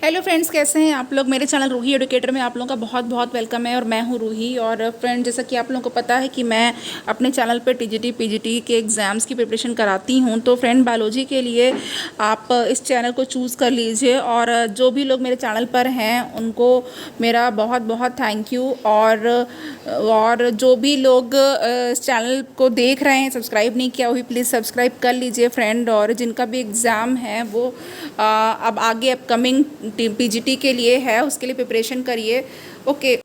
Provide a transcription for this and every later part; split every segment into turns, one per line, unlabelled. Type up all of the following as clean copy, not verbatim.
Hello friends, कैसे हैं आप लोग। मेरे चैनल रूही एडुकेटर में आप लोगों का बहुत बहुत वेलकम है और मैं हूं रूही। और फ्रेंड, जैसा कि आप लोगों को पता है कि मैं अपने चैनल पे टीजीटी पीजीटी के एग्ज़ाम्स की प्रिपरेशन कराती हूं। तो फ्रेंड, बायोलॉजी के लिए आप इस चैनल को चूज़ कर लीजिए। और जो भी लोग मेरे चैनल पर हैं उनको मेरा बहुत बहुत थैंक यू। और जो भी लोग इस चैनल को देख रहे हैं, सब्सक्राइब नहीं किया हुई, प्लीज़ सब्सक्राइब कर लीजिए फ्रेंड। और जिनका भी एग्ज़ाम है वो अब आगे अपकमिंग पीजीटी के लिए है, उसके लिए प्रिपरेशन करिए। ओके,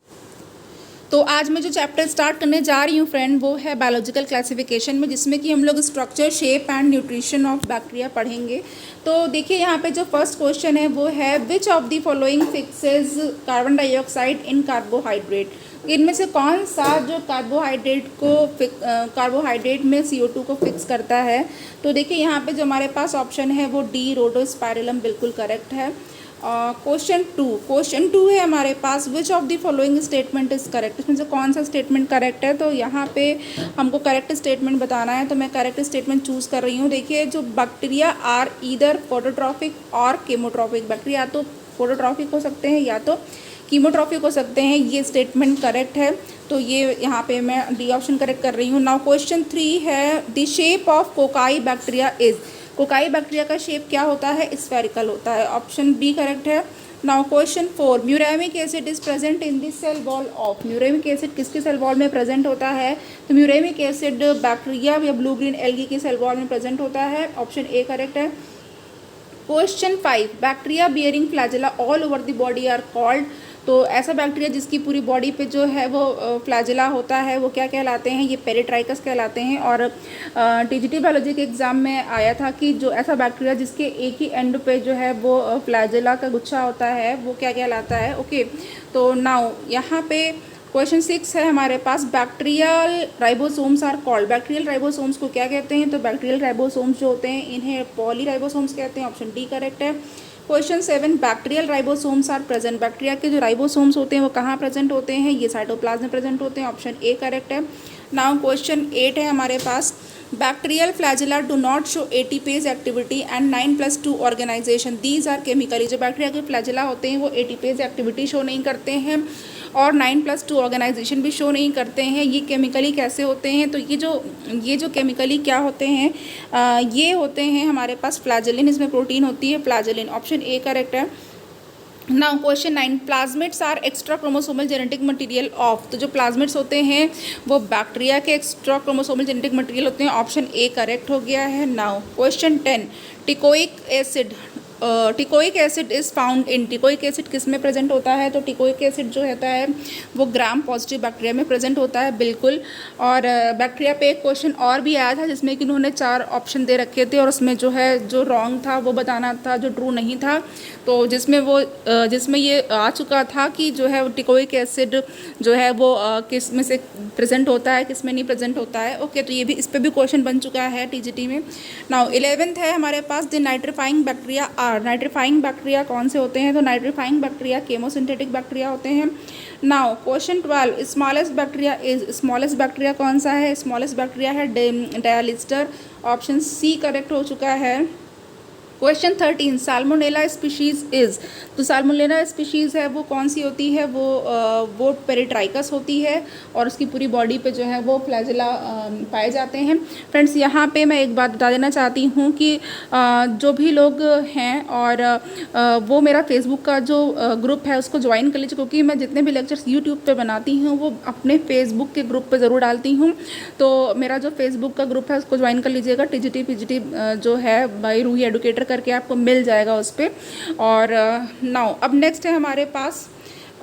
तो आज मैं जो चैप्टर स्टार्ट करने जा रही हूँ फ्रेंड, वो है बायोलॉजिकल क्लासिफिकेशन में, जिसमें कि हम लोग structure, shape and nutrition of bacteria पढ़ेंगे। तो देखिए यहाँ पे जो फर्स्ट क्वेश्चन है वो है which of the following fixes carbon dioxide in carbohydrate. इनमें से कौन सा जो कार्बोहाइड्रेट में CO2 को फिक्स करता है। तो देखिए यहाँ पे जो हमारे पास ऑप्शन है वो डी, रोडोस्पाइरलम, बिल्कुल करेक्ट है। क्वेश्चन टू है हमारे पास which of the following statement is correct. इसमें से कौन सा स्टेटमेंट करेक्ट है। तो यहाँ पे हमको करेक्ट स्टेटमेंट बताना है, तो मैं करेक्ट स्टेटमेंट चूज़ कर रही हूँ। देखिए, जो बैक्टीरिया आर ईदर फोटोट्रॉफिक और केमोट्रॉफिक, बैक्टीरिया या तो फोटोट्रॉफिक हो सकते हैं या तो कीमोट्रॉफिक हो सकते हैं, ये स्टेटमेंट करेक्ट है। तो ये यहाँ पे मैं डी ऑप्शन करेक्ट कर रही हूँ। नाउ क्वेश्चन 3 है the shape of cocci bacteria is. Cocci bacteria का शेप क्या होता है, स्फेरिकल होता है। ऑप्शन बी करेक्ट है। Now question 4 muramic acid is present in the cell wall of. Muramic acid किसके सेल वॉल में प्रेजेंट होता है। तो म्यूरेमिक एसिड बैक्टीरिया या ब्लू ग्रीन एल्गी के सेल वॉल में प्रेजेंट होता है। ऑप्शन ए करेक्ट है। Question 5 bacteria bearing flagella all over the body are called. तो ऐसा बैक्टीरिया जिसकी पूरी बॉडी पे जो है वो फ्लैजेला होता है, वो क्या कहलाते हैं, ये पेरिट्राइकस कहलाते हैं। और टीजीटी बायोलॉजी के एग्जाम में आया था कि जो ऐसा बैक्टीरिया जिसके एक ही एंड पे जो है वो फ्लैजेला का गुच्छा होता है, वो क्या कहलाता है। ओके, तो नाउ यहाँ पे क्वेश्चन 6 है हमारे पास bacterial ribosomes are called. Bacterial ribosomes को क्या कहते हैं। तो बैक्टीरियल राइबोसोम्स जो होते हैं इन्हें पॉलीराइबोसोम्स कहते हैं। ऑप्शन डी करेक्ट है। Question 7 bacterial ribosomes are present. Bacteria के जो राइबोसोम्स होते हैं वो कहाँ प्रेजेंट होते हैं, ये साइटोप्लाज्म में प्रेजेंट होते हैं। ऑप्शन ए करेक्ट है। नाउ क्वेश्चन 8 है हमारे पास bacterial flagella do not show ATPase activity and 9+2 organisation these are chemically. जो बैक्टीरिया के फ्लैजेला होते हैं वो एटीपेज एक्टिविटी शो नहीं करते हैं और 9+2 ऑर्गेनाइजेशन भी शो नहीं करते हैं। ये केमिकली कैसे होते हैं। तो ये जो केमिकली क्या होते हैं, ये होते हैं हमारे पास फ्लैजेलिन, इसमें प्रोटीन होती है फ्लैजेलिन। ऑप्शन ए करेक्ट है। Now question 9 plasmids are extra chromosomal genetic material of. तो जो प्लाज्मिड्स होते हैं वो बैक्टीरिया के एक्स्ट्रा क्रोमोसोमल जेनेटिक मटेरियल होते हैं। ऑप्शन ए करेक्ट हो गया है। Now question 10 teichoic acid teichoic acid is found in. Teichoic acid किस में प्रेजेंट होता है। तो टिकोइक एसिड जो होता है वो ग्राम पॉजिटिव बैक्टीरिया में प्रेजेंट होता है, बिल्कुल। और बैक्टीरिया पे एक क्वेश्चन और भी आया था जिसमें कि उन्होंने 4 ऑप्शन दे रखे थे और उसमें जो है जो रॉन्ग था वो बताना था, जो ट्रू नहीं था। तो जिसमें ये आ चुका था कि जो है टिकोइक एसिड जो है वो किस में से प्रेजेंट होता है, किस में नहीं प्रेजेंट होता है। ओके, तो ये भी इस पर भी क्वेश्चन बन चुका है टीजीटी में। नाउ 11th है हमारे पास the nitrifying bacteria are. Nitrifying bacteria कौन से होते हैं। तो नाइट्रीफाइंग बैक्टीरिया केमोसिंथेटिक बैक्टीरिया होते हैं। Now question 12 smallest bacteria is. Smallest bacteria कौन सा है। स्मॉलेस्ट बैक्टीरिया है डायलिस्टर। ऑप्शन सी करेक्ट हो चुका है। Question 13 salmonella species is. तो साल्मोनेला स्पीशीज़ है वो कौन सी होती है, वो पेरिट्राइकस होती है और उसकी पूरी बॉडी पे जो है वो फ्लैजेला पाए जाते हैं। फ्रेंड्स, यहाँ पे मैं एक बात बता देना चाहती हूँ कि जो भी लोग हैं और वो मेरा फेसबुक का जो ग्रुप है उसको ज्वाइन कर लीजिए, क्योंकि मैं जितने भी लेक्चर्स यूट्यूब पे बनाती हूँ वो अपने फेसबुक के ग्रुप पे ज़रूर डालती हूँ। तो मेरा जो फेसबुक का ग्रुप है उसको ज्वाइन कर लीजिएगा। टीजीटी पीजीटी जो है बाय रूही एडुकेटर करके आपको मिल जाएगा उस पर। और नाउ अब नेक्स्ट है हमारे पास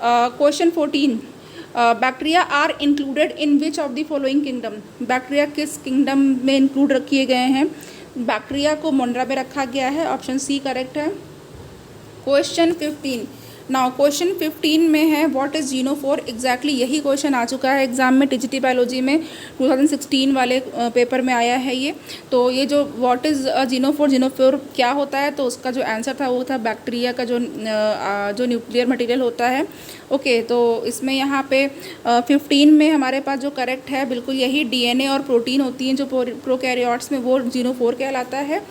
question 14 bacteria are included in which of the following kingdom. Bacteria किस किंगडम में इंक्लूड किए गए हैं। बैक्टीरिया को मोंड्रा में रखा गया है। ऑप्शन सी करेक्ट है। क्वेश्चन 15 नाउ क्वेश्चन 15 में है व्हाट इज़ जीनोफोर। एग्जैक्टली यही क्वेश्चन आ चुका है एग्जाम में टीजीटी बायोलॉजी में 2016 वाले पेपर में आया है ये। तो ये जो व्हाट इज़ जीनोफोर क्या होता है, तो उसका जो आंसर था वो था बैक्टीरिया का जो न्यूक्लियर मटेरियल होता है। ओके, तो इसमें यहाँ पे 15 में हमारे पास जो करेक्ट है बिल्कुल यही डीएनए और प्रोटीन होती हैं जो प्रोकैरियोट्स में, वो जीनोफोर कहलाता है।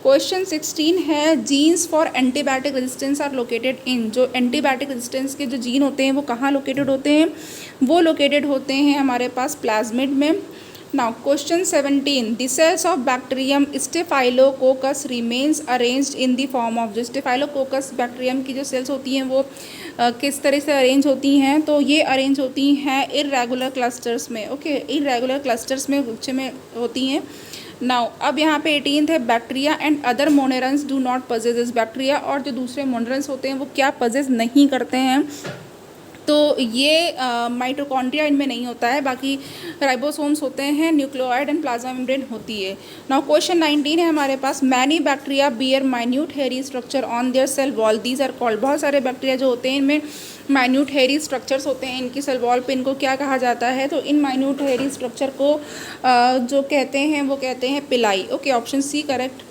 क्वेश्चन 16 है genes for antibiotic resistance are located in. जो एंटीबायोटिक रेजिस्टेंस के जो जीन होते हैं वो कहाँ लोकेटेड होते हैं? वो लोकेटेड होते हैं हमारे पास प्लाज्मिड में। Now question 17 the cells of bacterium staphylococcus remains arranged in the form of. जो स्टेफाइलोकोकस बैक्टीरियम की जो सेल्स होती हैं वो किस तरह से अरेंज होती हैं? तो ये अरेंज होती हैं इर्रेगुलर क्लस्टर्स में। ओके, इर्रेगुलर क्लस्टर्स में गुच्छे में होती हैं। नाउ अब यहाँ पे 18 है bacteria and other monerans do not possess. Bacteria और जो दूसरे मोनेरंस होते हैं वो क्या पजेस नहीं करते हैं? तो ये माइटोकॉन्ड्रिया इनमें नहीं होता है, बाकी राइबोसोम्स होते हैं, न्यूक्लियोइड एंड प्लाज्मा मेम्ब्रेन होती है। नाउ क्वेश्चन 19 है हमारे पास many bacteria bear minute hairy structure on their cell wall these are called. बहुत सारे बैक्टीरिया जो होते हैं इनमें माइन्यूट हेयरी स्ट्रक्चर्स होते हैं इनकी सेल वॉल पे, इनको क्या कहा जाता है? तो इन माइन्यूट हेयरी स्ट्रक्चर को जो कहते हैं वो कहते हैं पिलाई। Okay, option C correct.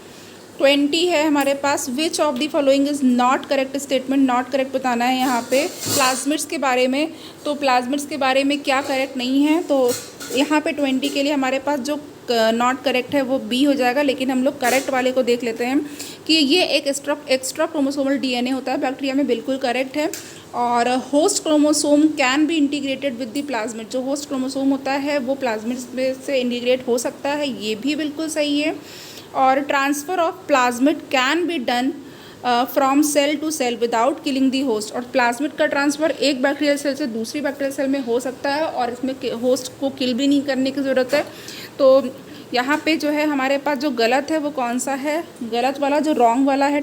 20 है हमारे पास which of the following is not correct statement. Not correct बताना है यहाँ पे प्लाज्मिड्स के बारे में। तो प्लाज्मिड्स के बारे में क्या करेक्ट नहीं है? तो यहाँ पे 20 के लिए हमारे पास जो नॉट करेक्ट है वो बी हो जाएगा, लेकिन हम लोग करेक्ट वाले को देख लेते हैं कि ये एक एक्स्ट्रा क्रोमोसोमल डीएनए होता है बैक्टीरिया में, बिल्कुल करेक्ट है। और host chromosome can be integrated with the plasmid. जो होस्ट क्रोमोसोम होता है वो प्लाज्मिड से इंटीग्रेट हो सकता है, ये भी बिल्कुल सही है। और transfer of plasmid can be done from cell to cell without killing the host. और प्लाज्मिड का ट्रांसफ़र एक बैक्टीरियल सेल से दूसरी बैक्टीरियल सेल में हो सकता है और इसमें होस्ट को किल भी नहीं करने की ज़रूरत है। तो यहाँ पे जो है हमारे पास जो गलत है वो कौन सा है? गलत वाला जो रॉन्ग वाला है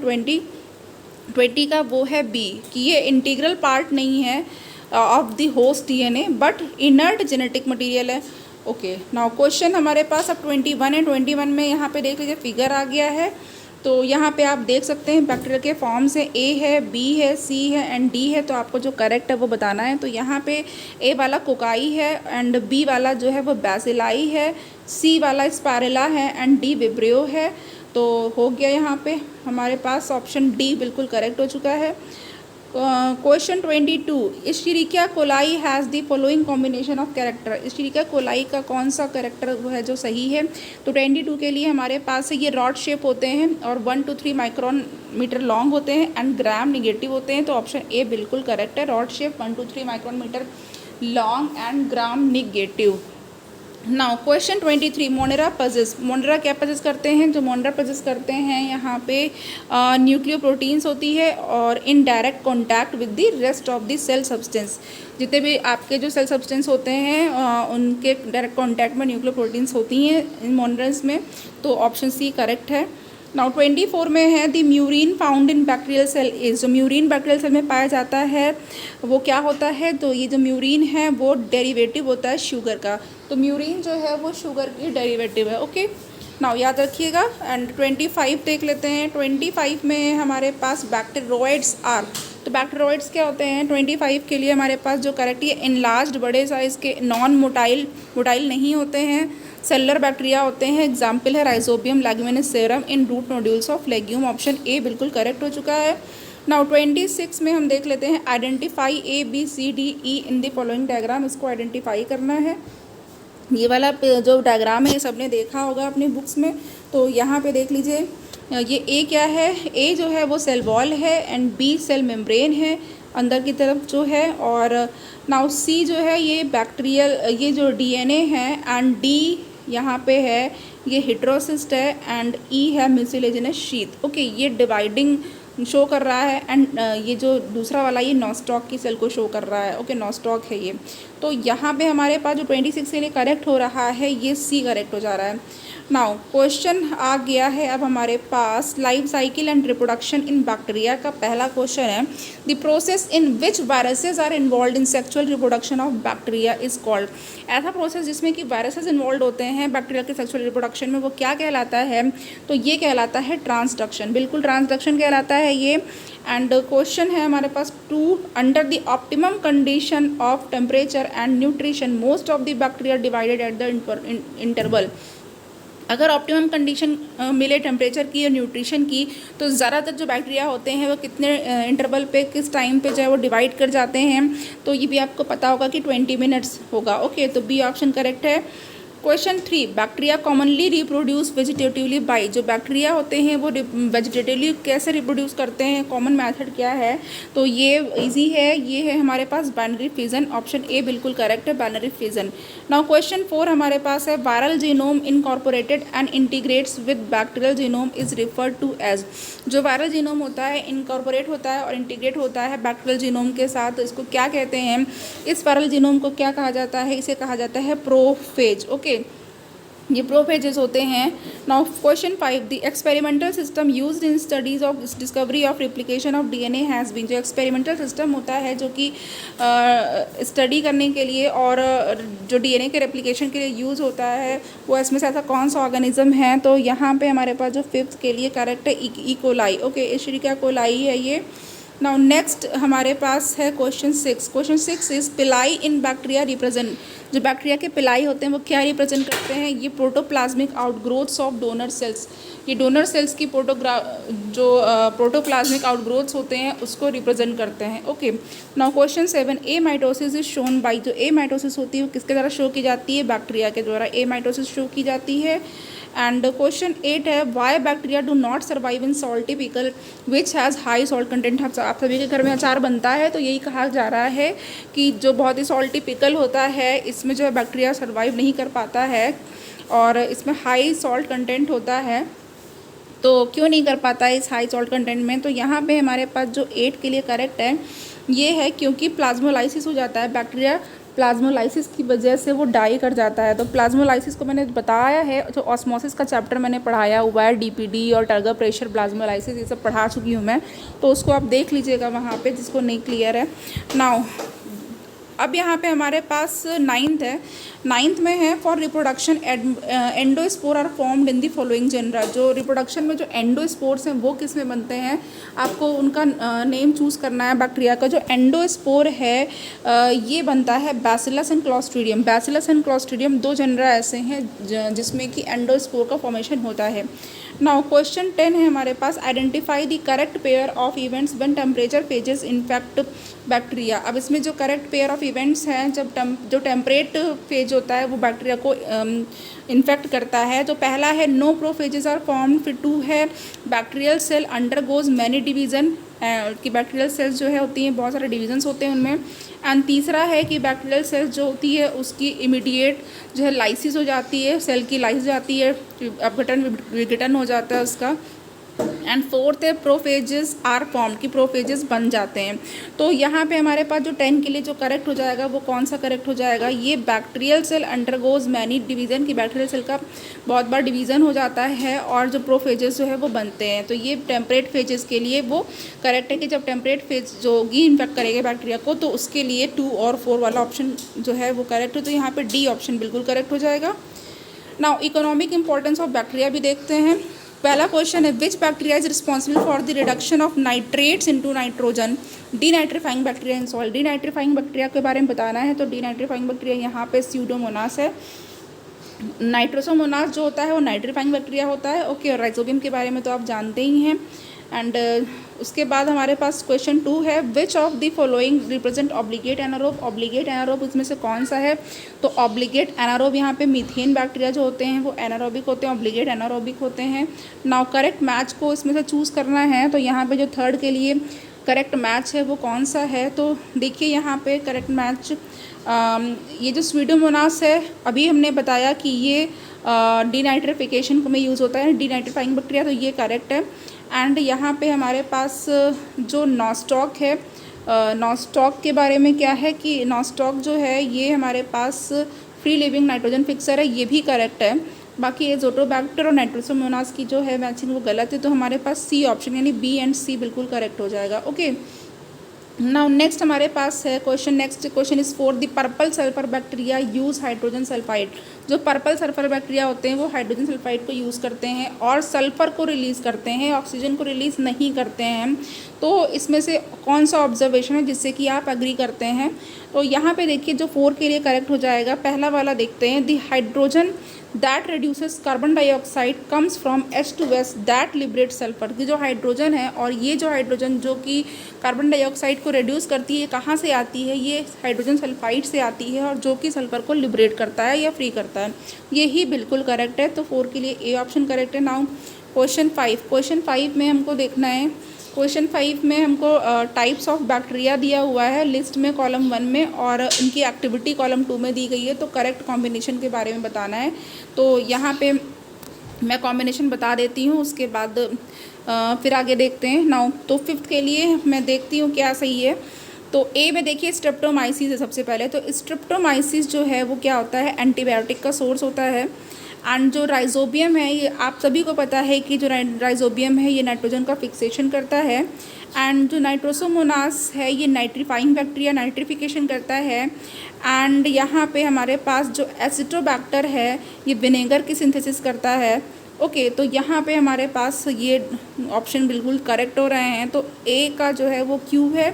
20 का वो है बी, कि ये इंटीग्रल पार्ट नहीं है of the host DNA but inert genetic material है। ओके, नाउ क्वेश्चन हमारे पास अब 21 है। 21 में यहाँ पे देख लीजिए फिगर आ गया है। तो यहाँ पे आप देख सकते हैं बैक्टीरिया के फॉर्म्स है, ए है, बी है, सी है एंड डी है। तो आपको जो करेक्ट है वो बताना है। तो यहाँ पे ए वाला कोकाई है एंड बी वाला जो है वो बैसिलाई है, सी वाला स्पारेला है एंड डी विब्रियो है। तो हो गया यहाँ पे हमारे पास ऑप्शन डी बिल्कुल करेक्ट हो चुका है। Question 22 Escherichia coli has the following combination of character. Escherichia coli का कौन सा कैरेक्टर वो है जो सही है? तो 22 के लिए हमारे पास ये रॉड शेप होते हैं और 1 to 3 माइक्रोन मीटर लॉन्ग होते हैं एंड ग्राम निगेटिव होते हैं। तो ऑप्शन ए बिल्कुल करेक्ट है, rod shape 1 to 3 micron metre long and gram negative. Now question 23 monera possess. Monera क्या पजेस करते हैं? जो मोनेरा पजेस करते हैं यहाँ पे न्यूक्लियोप्रोटीन्स होती है और in direct contact with the rest of the cell substance. जितने भी आपके जो सेल सब्सटेंस होते हैं उनके डायरेक्ट कॉन्टैक्ट में न्यूक्लियोप्रोटीन्स होती हैं इन मोनेरस में। तो ऑप्शन सी करेक्ट है। नाउ 24 में है the murein found in bacterial cell is. जो म्यूरिन बैक्टीरियल सेल में पाया जाता है वो क्या होता है? तो ये जो म्यूरिन है वो डेरिवेटिव होता है शुगर का। तो म्यूरिन जो है वो शुगर की डेरिवेटिव है। ओके, नाउ याद रखिएगा। एंड 25 देख लेते हैं। 25 में हमारे पास बैक्टीरियोइड्स आर। तो बैक्टीरियोइड्स क्या होते हैं? 25 के लिए हमारे पास जो करेक्ट है इनलार्ज्ड बड़े साइज़ के नॉन मोटाइल नहीं होते हैं, सेलुलर बैक्टीरिया होते हैं। एग्जाम्पल है Rhizobium leguminosarum in root nodules of legume. Option a बिल्कुल करेक्ट हो चुका है। नाउ 26 में हम देख लेते हैं identify A B C D E in the following diagram. इसको आइडेंटिफाई करना है। ये वाला जो डायग्राम है ये सबने देखा होगा अपनी बुक्स में। तो यहाँ पे देख लीजिए, ये ए क्या है? ए जो है वो सेल वॉल है एंड बी सेल मेम्ब्रेन है अंदर की तरफ जो है। और नाउ सी जो है ये बैक्टीरियल ये जो डीएनए है एंड डी यहाँ पे है ये हेटेरोसिस्ट है एंड ई है म्यूसिलेजिनस शीथ। ओके, ये डिवाइडिंग शो कर रहा है एंड ये जो दूसरा वाला ये नॉस्टॉक की सेल को शो कर रहा है। ओके, नॉस्टॉक है ये। तो यहाँ पे हमारे पास जो 26 के लिए करेक्ट हो रहा है ये सी करेक्ट हो जा रहा है। नाउ क्वेश्चन आ गया है अब हमारे पास life cycle and reproduction in bacteria का पहला क्वेश्चन है the process in which viruses are involve in sexual reproduction of bacteria is called. ऐसा प्रोसेस जिसमें कि वायरसेस इन्वॉल्व होते हैं बैक्टीरिया के सेक्सुअल रिप्रोडक्शन में वो क्या कहलाता है? तो ये कहलाता है ट्रांसडक्शन। बिल्कुल ट्रांसडक्शन कहलाता है ये। एंड क्वेश्चन है हमारे पास 2 under the optimum condition of temperature and nutrition most of the bacteria divided at the interval. अगर ऑप्टिमम कंडीशन मिले टेम्परेचर की और न्यूट्रिशन की तो ज़्यादातर जो बैक्टीरिया होते हैं वो कितने इंटरवल पे किस टाइम पे जो है वो डिवाइड कर जाते हैं? तो ये भी आपको पता होगा कि 20 मिनट्स होगा। ओके, तो बी ऑप्शन करेक्ट है। Question 3, bacteria commonly reproduce vegetatively by, जो बैक्टीरिया होते हैं वो वेजिटेटिवली कैसे रिप्रोड्यूस करते हैं, कॉमन मेथड क्या है, तो ये इजी है, ये है हमारे पास बाइनरी फिजन, ऑप्शन ए बिल्कुल करेक्ट है, बाइनरी फिजन। नाउ क्वेश्चन 4 हमारे पास है, viral genome incorporated and integrates with bacterial genome is referred to as, जो वायरल जीनोम होता है इनकॉर्पोरेट होता है और इंटीग्रेट होता है बैक्टीरियल जीनोम के साथ, तो इसको क्या कहते हैं, इस वायरल जीनोम को क्या कहा जाता है, इसे कहा जाता है प्रोफेज। ओके, ये प्रोफेजेस होते हैं। Now question 5, the experimental system used in studies of discovery of replication of DNA has been, जो एक्सपेरिमेंटल सिस्टम होता है जो कि स्टडी करने के लिए और जो डीएनए के रेप्लिकेशन के लिए यूज़ होता है, वो इसमें से ऐसा कौन सा ऑर्गेनिज्म है, तो यहाँ पे हमारे पास जो 5th के लिए करेक्ट है इकोलाई। ओके, एशेरिका कोलाई है ये। नाउ नेक्स्ट हमारे पास है क्वेश्चन 6, क्वेश्चन 6 इज पिलाई इन बैक्टीरिया रिप्रेजेंट, जो बैक्टीरिया के पिलाई होते हैं वो क्या रिप्रेजेंट करते हैं, ये protoplasmic outgrowths of donor cells, ये डोनर सेल्स की प्रोटोप्लाज्मिक आउटग्रोथ्स होते हैं उसको रिप्रेजेंट करते हैं। Okay, now question 7, a mitosis is shown by, जो ए माइटोसिस होती है वो किसके द्वारा शो की जाती है, बैक्टीरिया के द्वारा ए माइटोसिस शो की जाती है। एंड क्वेश्चन 8 है, why bacteria do not survive in salty pickle which has high salt content, आप सभी के घर में अचार बनता है तो यही कहा जा रहा है कि जो बहुत ही सॉल्टी पिकल होता है इसमें जो है बैक्टीरिया सर्वाइव नहीं कर पाता है और इसमें हाई सॉल्ट कंटेंट होता है, तो क्यों नहीं कर पाता है इस हाई सॉल्ट कंटेंट में, तो यहाँ पे हमारे पास जो 8 के लिए करेक्ट है ये है क्योंकि प्लाज्मोलाइसिस हो जाता है, बैक्टीरिया प्लाज्मोलाइसिस की वजह से वो डाई कर जाता है। तो प्लाज्मोलाइसिस को मैंने बताया है, जो ऑस्मोसिस का चैप्टर मैंने पढ़ाया हुआ है, डीपीडी और टर्गर प्रेशर प्लाज्मोलाइसिस ये सब पढ़ा चुकी हूँ मैं, तो उसको आप देख लीजिएगा वहाँ पे जिसको नहीं क्लियर है। नाउ अब यहाँ पे हमारे पास 9th है, 9th में है for reproduction endospore are formed in the following genera, जो रिप्रोडक्शन में जो एंडोस्पोर्स हैं वो किस में बनते हैं, आपको उनका नेम चूज़ करना है। बैक्टीरिया का जो एंडोस्पोर है ये बनता है bacillus and clostridium, bacillus and clostridium 2 genera ऐसे हैं जिसमें कि एंडोस्पोर का फॉर्मेशन होता है। नाउ क्वेश्चन 10 है हमारे पास, identify the correct pair of events when temperature phages infect bacteria. अब इसमें जो करेक्ट पेयर ऑफ इवेंट्स हैं जब जो टेम्परेट फेज होता है वो बैक्टीरिया को इन्फेक्ट करता है, तो पहला है नो प्रोफेजेस आर फॉर्म, फिर 2 है bacterial cell undergoes many division, कि बैक्टीरियल सेल्स जो है होती हैं बहुत सारे डिवीजन्स होते हैं उनमें, एंड तीसरा है कि बैक्टीरियल सेल्स जो होती है उसकी इमीडिएट जो है लाइसिस हो जाती है, सेल की लाइसिस हो जाती है, अपघटन विघटन हो जाता है उसका, एंड 4th है प्रोफेजेस आर फॉर्म, की प्रोफेजेस बन जाते हैं। तो यहाँ पे हमारे पास जो 10 के लिए जो करेक्ट हो जाएगा वो कौन सा करेक्ट हो जाएगा, ये bacterial cell undergoes many division, की बैक्टीरियल सेल का बहुत बार डिवीज़न हो जाता है और जो प्रोफेजेस जो है वो बनते हैं, तो ये टेम्परेट फेजेस के लिए वो करेक्ट है कि जब टेम्परेट फेज जो होगी इन्फेक्ट करेगा बैक्टीरिया को तो उसके लिए 2 और 4 वाला ऑप्शन जो है वो करेक्ट है, तो यहाँ पर डी ऑप्शन बिल्कुल करेक्ट हो जाएगा। Now economic importance of bacteria भी देखते हैं। पहला क्वेश्चन है, विच bacteria is responsible for the reduction of nitrates into nitrogen, denitrifying bacteria in soil. Denitrifying bacteria के बारे में बताना है, तो डीनाइट्रीफाइंग बैक्टीरिया यहाँ पे स्यूडोमोनास है। नाइट्रोसोमोनास जो होता है वो नाइट्रीफाइंग बैक्टीरिया होता है। ओके, और राइजोबियम के बारे में तो आप जानते ही हैं। एंड उसके बाद हमारे पास क्वेश्चन 2 है, which of the following represent obligate anaerobe. Obligate anaerobe इसमें से कौन सा है, तो ऑब्लिगेट एनारोब यहाँ पे मीथेन बैक्टीरिया जो होते हैं वो एनारोबिक होते हैं, ऑब्लिगेट एनारोबिक होते हैं। नाउ करेक्ट मैच को इसमें से चूज़ करना है, तो यहाँ पे जो 3rd के लिए करेक्ट मैच है वो कौन सा है, तो देखिए यहाँ पे करेक्ट मैच ये जो स्यूडोमोनास है अभी हमने बताया कि ये डीनाइट्रिफिकेशन में यूज़ होता है, डीनाइट्रीफाइंग बैक्टीरिया, तो ये करेक्ट है। एंड यहाँ पे हमारे पास जो नॉस्टॉक है, नॉस्टॉक के बारे में क्या है कि नॉस्टॉक जो है ये हमारे पास फ्री लिविंग नाइट्रोजन फिक्सर है, ये भी करेक्ट है। बाकी एजोटोबैक्टर और नाइट्रोसोमोनास की जो है मैचिंग वो गलत है, तो हमारे पास सी ऑप्शन यानी बी एंड सी बिल्कुल करेक्ट हो जाएगा। ओके, नाउ नेक्स्ट हमारे पास है question, next question is for the purple sulphur bacteria use hydrogen sulphide. जो पर्पल सल्फर बैक्टीरिया होते हैं वो हाइड्रोजन सल्फाइड को यूज़ करते हैं और सल्फर को रिलीज़ करते हैं, ऑक्सीजन को रिलीज़ नहीं करते हैं। तो इसमें से कौन सा ऑब्जर्वेशन है जिससे कि आप एग्री करते हैं, तो यहाँ पे देखिए जो 4 के लिए करेक्ट हो जाएगा, पहला वाला देखते हैं, the hydrogen that reduces carbon dioxide comes from H2S that liberate sulphur. कि जो हाइड्रोजन है और ये जो हाइड्रोजन जो कि कार्बन डाइऑक्साइड को रिड्यूस करती है, कहाँ से आती है, ये हाइड्रोजन सल्फाइड से आती है और जो कि सल्फर को लिबरेट करता है या फ्री करता है। यही बिल्कुल करेक्ट है, तो 4 के लिए ए ऑप्शन करेक्ट है। नाउ क्वेश्चन 5 में हमको देखना है, क्वेश्चन 5 में हमको टाइप्स ऑफ बैक्टीरिया दिया हुआ है लिस्ट में कॉलम 1 में, और इनकी एक्टिविटी कॉलम 2 में दी गई है, तो करेक्ट कॉम्बिनेशन के बारे में बताना है। तो यहाँ पे मैं कॉम्बिनेशन बता देती हूँ, उसके बाद फिर आगे देखते हैं। नाउ तो 5th के लिए मैं देखती हूँ क्या सही है। तो ए में देखिए स्ट्रेप्टोमाइसिस है सबसे पहले। तो स्ट्रेप्टोमाइसिस जो है वो क्या होता है, एंटीबायोटिक का सोर्स होता है। एंड जो राइजोबियम है, ये आप सभी को पता है कि जो राइजोबियम है ये नाइट्रोजन का फिक्सेशन करता है। एंड जो नाइट्रोसोमोनास है ये नाइट्रीफाइंग बैक्टीरिया नाइट्रिफिकेशन करता है। एंड यहाँ पे हमारे पास जो एसिटोबैक्टर है ये विनेगर की सिंथेसिस करता है। ओके, तो यहाँ पे हमारे पास ये ऑप्शन बिल्कुल करेक्ट हो रहे हैं। तो ए का जो है वो क्यू है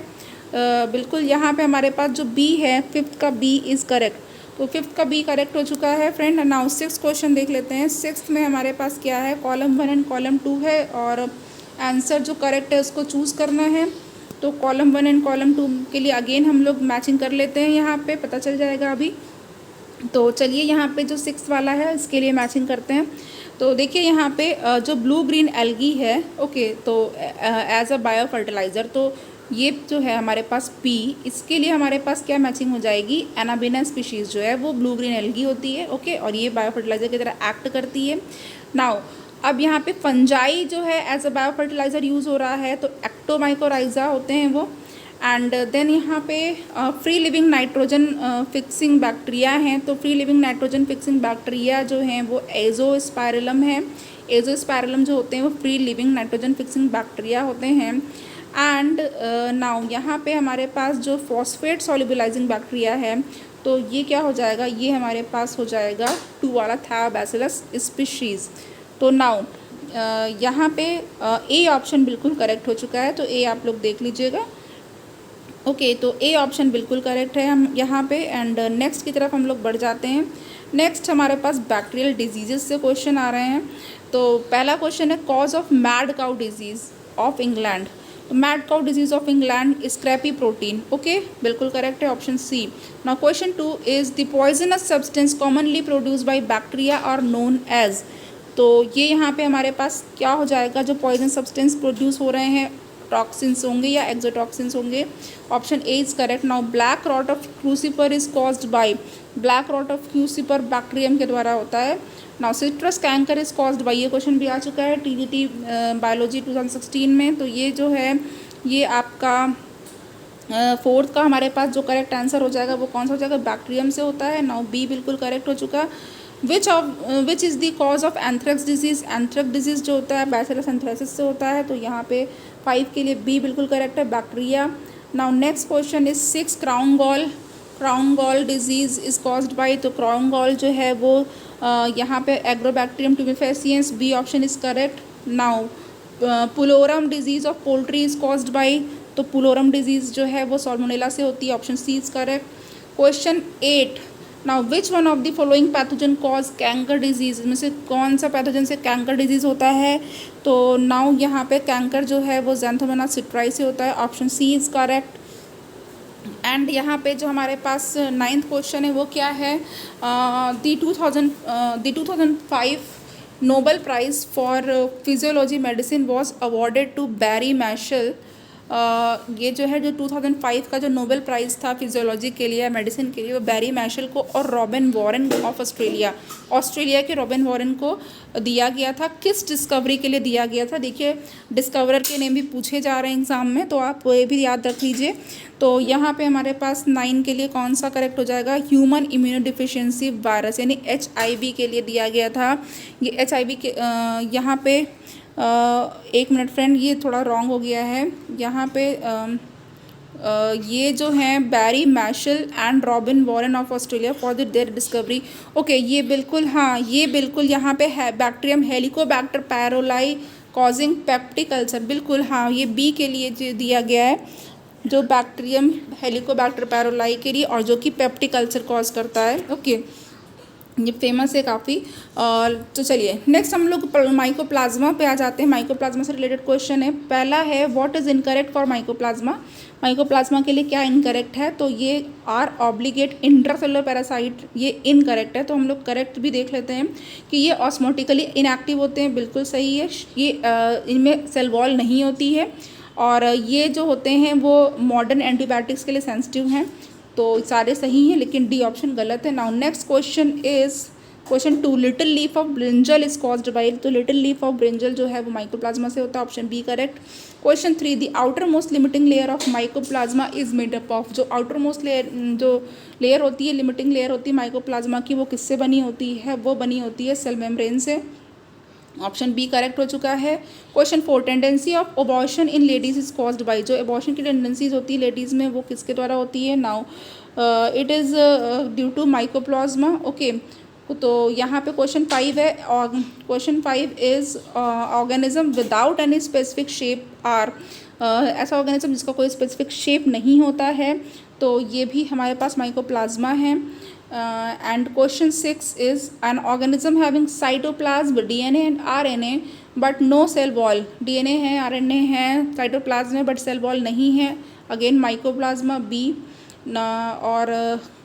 बिल्कुल। यहाँ पे हमारे पास जो बी है 5th का बी इज़ करेक्ट। तो 5th का बी करेक्ट हो चुका है फ्रेंड। नाउ 6th क्वेश्चन देख लेते हैं। 6th में हमारे पास क्या है, कॉलम 1 एंड कॉलम 2 है और आंसर जो करेक्ट है उसको चूज़ करना है। तो कॉलम 1 एंड कॉलम 2 के लिए अगेन हम लोग मैचिंग कर लेते हैं, यहाँ पे पता चल जाएगा अभी। तो चलिए यहाँ पे जो 6th वाला है इसके लिए मैचिंग करते हैं। तो देखिए यहाँ पे जो ब्लू ग्रीन एल्गी है, ओके, तो एज अ बायो फर्टिलाइज़र, तो ये जो है हमारे पास पी, इसके लिए हमारे पास क्या मैचिंग हो जाएगी, एनाबिना स्पीशीज़ जो है वो ब्लू ग्रीन एल्गी होती है। ओके, और ये बायो फर्टिलाइज़र की तरह एक्ट करती है। नाउ अब यहाँ पे फंजाई जो है as a bio fertiliser use हो रहा है, तो एक्टोमाइकोराइजा होते हैं वो। एंड देन यहाँ पे free living nitrogen fixing bacteria हैं। तो free living nitrogen fixing bacteria जो हैं वो एजोस्पाइरलम है। एजोस्पाइरलम जो होते हैं वो free living nitrogen fixing bacteria होते हैं। एंड नाउ यहाँ पे हमारे पास जो फॉस्फेट सॉल्युबलाइजिंग बैक्टीरिया है, तो ये क्या हो जाएगा, ये हमारे पास हो जाएगा 2 वाला थायोबैसिलस स्पीशीज़। तो नाउ यहाँ पे ए ऑप्शन बिल्कुल करेक्ट हो चुका है, तो ए आप लोग देख लीजिएगा। ओके, तो ए ऑप्शन बिल्कुल करेक्ट है हम यहाँ पे। एंड नेक्स्ट की तरफ हम लोग बढ़ जाते हैं। नेक्स्ट हमारे पास बैक्टीरियल डिजीज़ से क्वेश्चन आ रहे हैं। तो पहला क्वेश्चन है cause of mad cow disease of England. तो mad cow disease of England scrapie protein. Okay, बिल्कुल करेक्ट है option c. Now question 2 is the poisonous substance commonly produce by bacteria are known as. तो ये यहाँ पे हमारे पास क्या हो जाएगा, जो पॉइजन सब्सटेंस प्रोड्यूस हो रहे हैं टॉक्सिन्स होंगे या एक्सोटॉक्सिन्स होंगे। Option A is correct. Now black rot of crucifer is caused by, black rot of crucifer bacterium के द्वारा होता है। Now citrus canker is caused by, ये क्वेश्चन भी आ चुका है टीजीटी बायोलॉजी 2016 में। तो ये जो है ये आपका 4th का हमारे पास जो करेक्ट आंसर हो जाएगा वो कौन सा हो जाएगा, बैक्टीरियम से होता है। नाउ बी बिल्कुल करेक्ट हो चुका। Which is the cause of anthrax disease, anthrax disease जो होता है बैसिलस एंथ्रेसिस से होता है। तो यहाँ पे 5 के लिए बी बिल्कुल करेक्ट है, bacteria. Now next question is 6 crown gall, crown gall disease is caused by. तो क्राउन गॉल जो है वो यहाँ पे Agrobacterium tumefaciens, b option is correct. Now pullorum disease of poultry is caused by. तो pullorum disease जो है वो सॉल्मोनेला से होती है, option C is correct. Question 8, now which one of the following pathogen cause canker disease, में से कौन सा पैथोजन से कैंकर डिजीज़ होता है। तो नाउ यहाँ पे कैंकर जो है वो ज़ैंथोमोनास सिट्राई से होता है, option C is correct. And यहाँ पे जो हमारे पास 9th क्वेश्चन है वो क्या है, the 2005 Nobel prize for physiology medicine was awarded to Barry Marshall. ये जो है जो 2005 का जो नोबेल प्राइज़ था फिजियोलॉजी के लिए, मेडिसिन के लिए, वो बैरी मैशल को और रॉबिन वॉरेन ऑफ ऑस्ट्रेलिया के रॉबिन वॉरेन को दिया गया था। किस डिस्कवरी के लिए दिया गया था, देखिए डिस्कवरर के नेम भी पूछे जा रहे हैं एग्ज़ाम में, तो आप ये भी याद रख लीजिए। तो यहाँ पे हमारे पास 9 के लिए कौन सा करेक्ट हो जाएगा, ह्यूमन इम्यूनोडिफिशियंसी वायरस यानी HIV के लिए दिया गया था। ये HIV के यहाँ पे 1 मिनट फ्रेंड, ये थोड़ा रॉन्ग हो गया है यहाँ पे। ये जो हैं Barry Marshall and Robin Warren of Australia for their discovery. Okay, ये बिल्कुल, हाँ ये बिल्कुल यहाँ पे है bacterium Helicobacter pylori causing peptic ulcer, बिल्कुल हाँ ये बी के लिए जो दिया गया है, जो बैक्टीरियम हेलिकोबैक्टर पैरोलाई के लिए और जो कि पेप्टिक अल्सर कॉज करता है। ओके, ये फेमस है काफ़ी। और तो चलिए नेक्स्ट हम लोग माइकोप्लाज्मा पे आ जाते हैं। माइकोप्लाज्मा से रिलेटेड क्वेश्चन है। पहला है what is incorrect for mycoplasma. Mycoplasma के लिए क्या इनकरेक्ट है, तो ये आर ऑब्लिगेट इंट्रासेलुलर पैरासाइट, ये इनकरेक्ट है। तो हम लोग करेक्ट भी देख लेते हैं कि ये ऑस्मोटिकली इनएक्टिव होते हैं, बिल्कुल सही है। ये इनमें सेल वॉल नहीं होती है, और ये जो होते हैं वो मॉडर्न एंटीबायोटिक्स के लिए सेंसिटिव हैं। तो सारे सही हैं, लेकिन डी ऑप्शन गलत है। Now next question is question 2, little leaf of brinjal is caused by. तो लिटिल लीफ ऑफ ब्रिंजल जो है वो माइकोप्लाज्मा से होता है, option B correct. Question 3, the outer most limiting layer of mycoplasma is made up of. जो outer most layer जो layer होती है, लिमिटिंग लेयर होती है माइकोप्लाज्मा की, वो किससे बनी होती है, वो बनी होती है सेल मेम्ब्रेन से, ऑप्शन बी करेक्ट हो चुका है। Question 4, tendency of abortion in ladies is caused by. जो अबॉर्शन की टेंडेंसीज होती है लेडीज़ में, वो किसके द्वारा होती है। Now it is due to mycoplasma. Okay, तो यहाँ पे क्वेश्चन 5 है। Question 5 is organism without any specific shape are. ऐसा ऑर्गेनिज्म जिसका कोई स्पेसिफिक शेप नहीं होता है, तो ये भी हमारे पास माइकोप्लाज्मा है। And question 6 is an organism having cytoplasm, DNA and RNA but no cell wall. DNA है, RNA है, cytoplasm है, but cell wall नहीं है, अगेन माइकोप्लाज्मा बी। और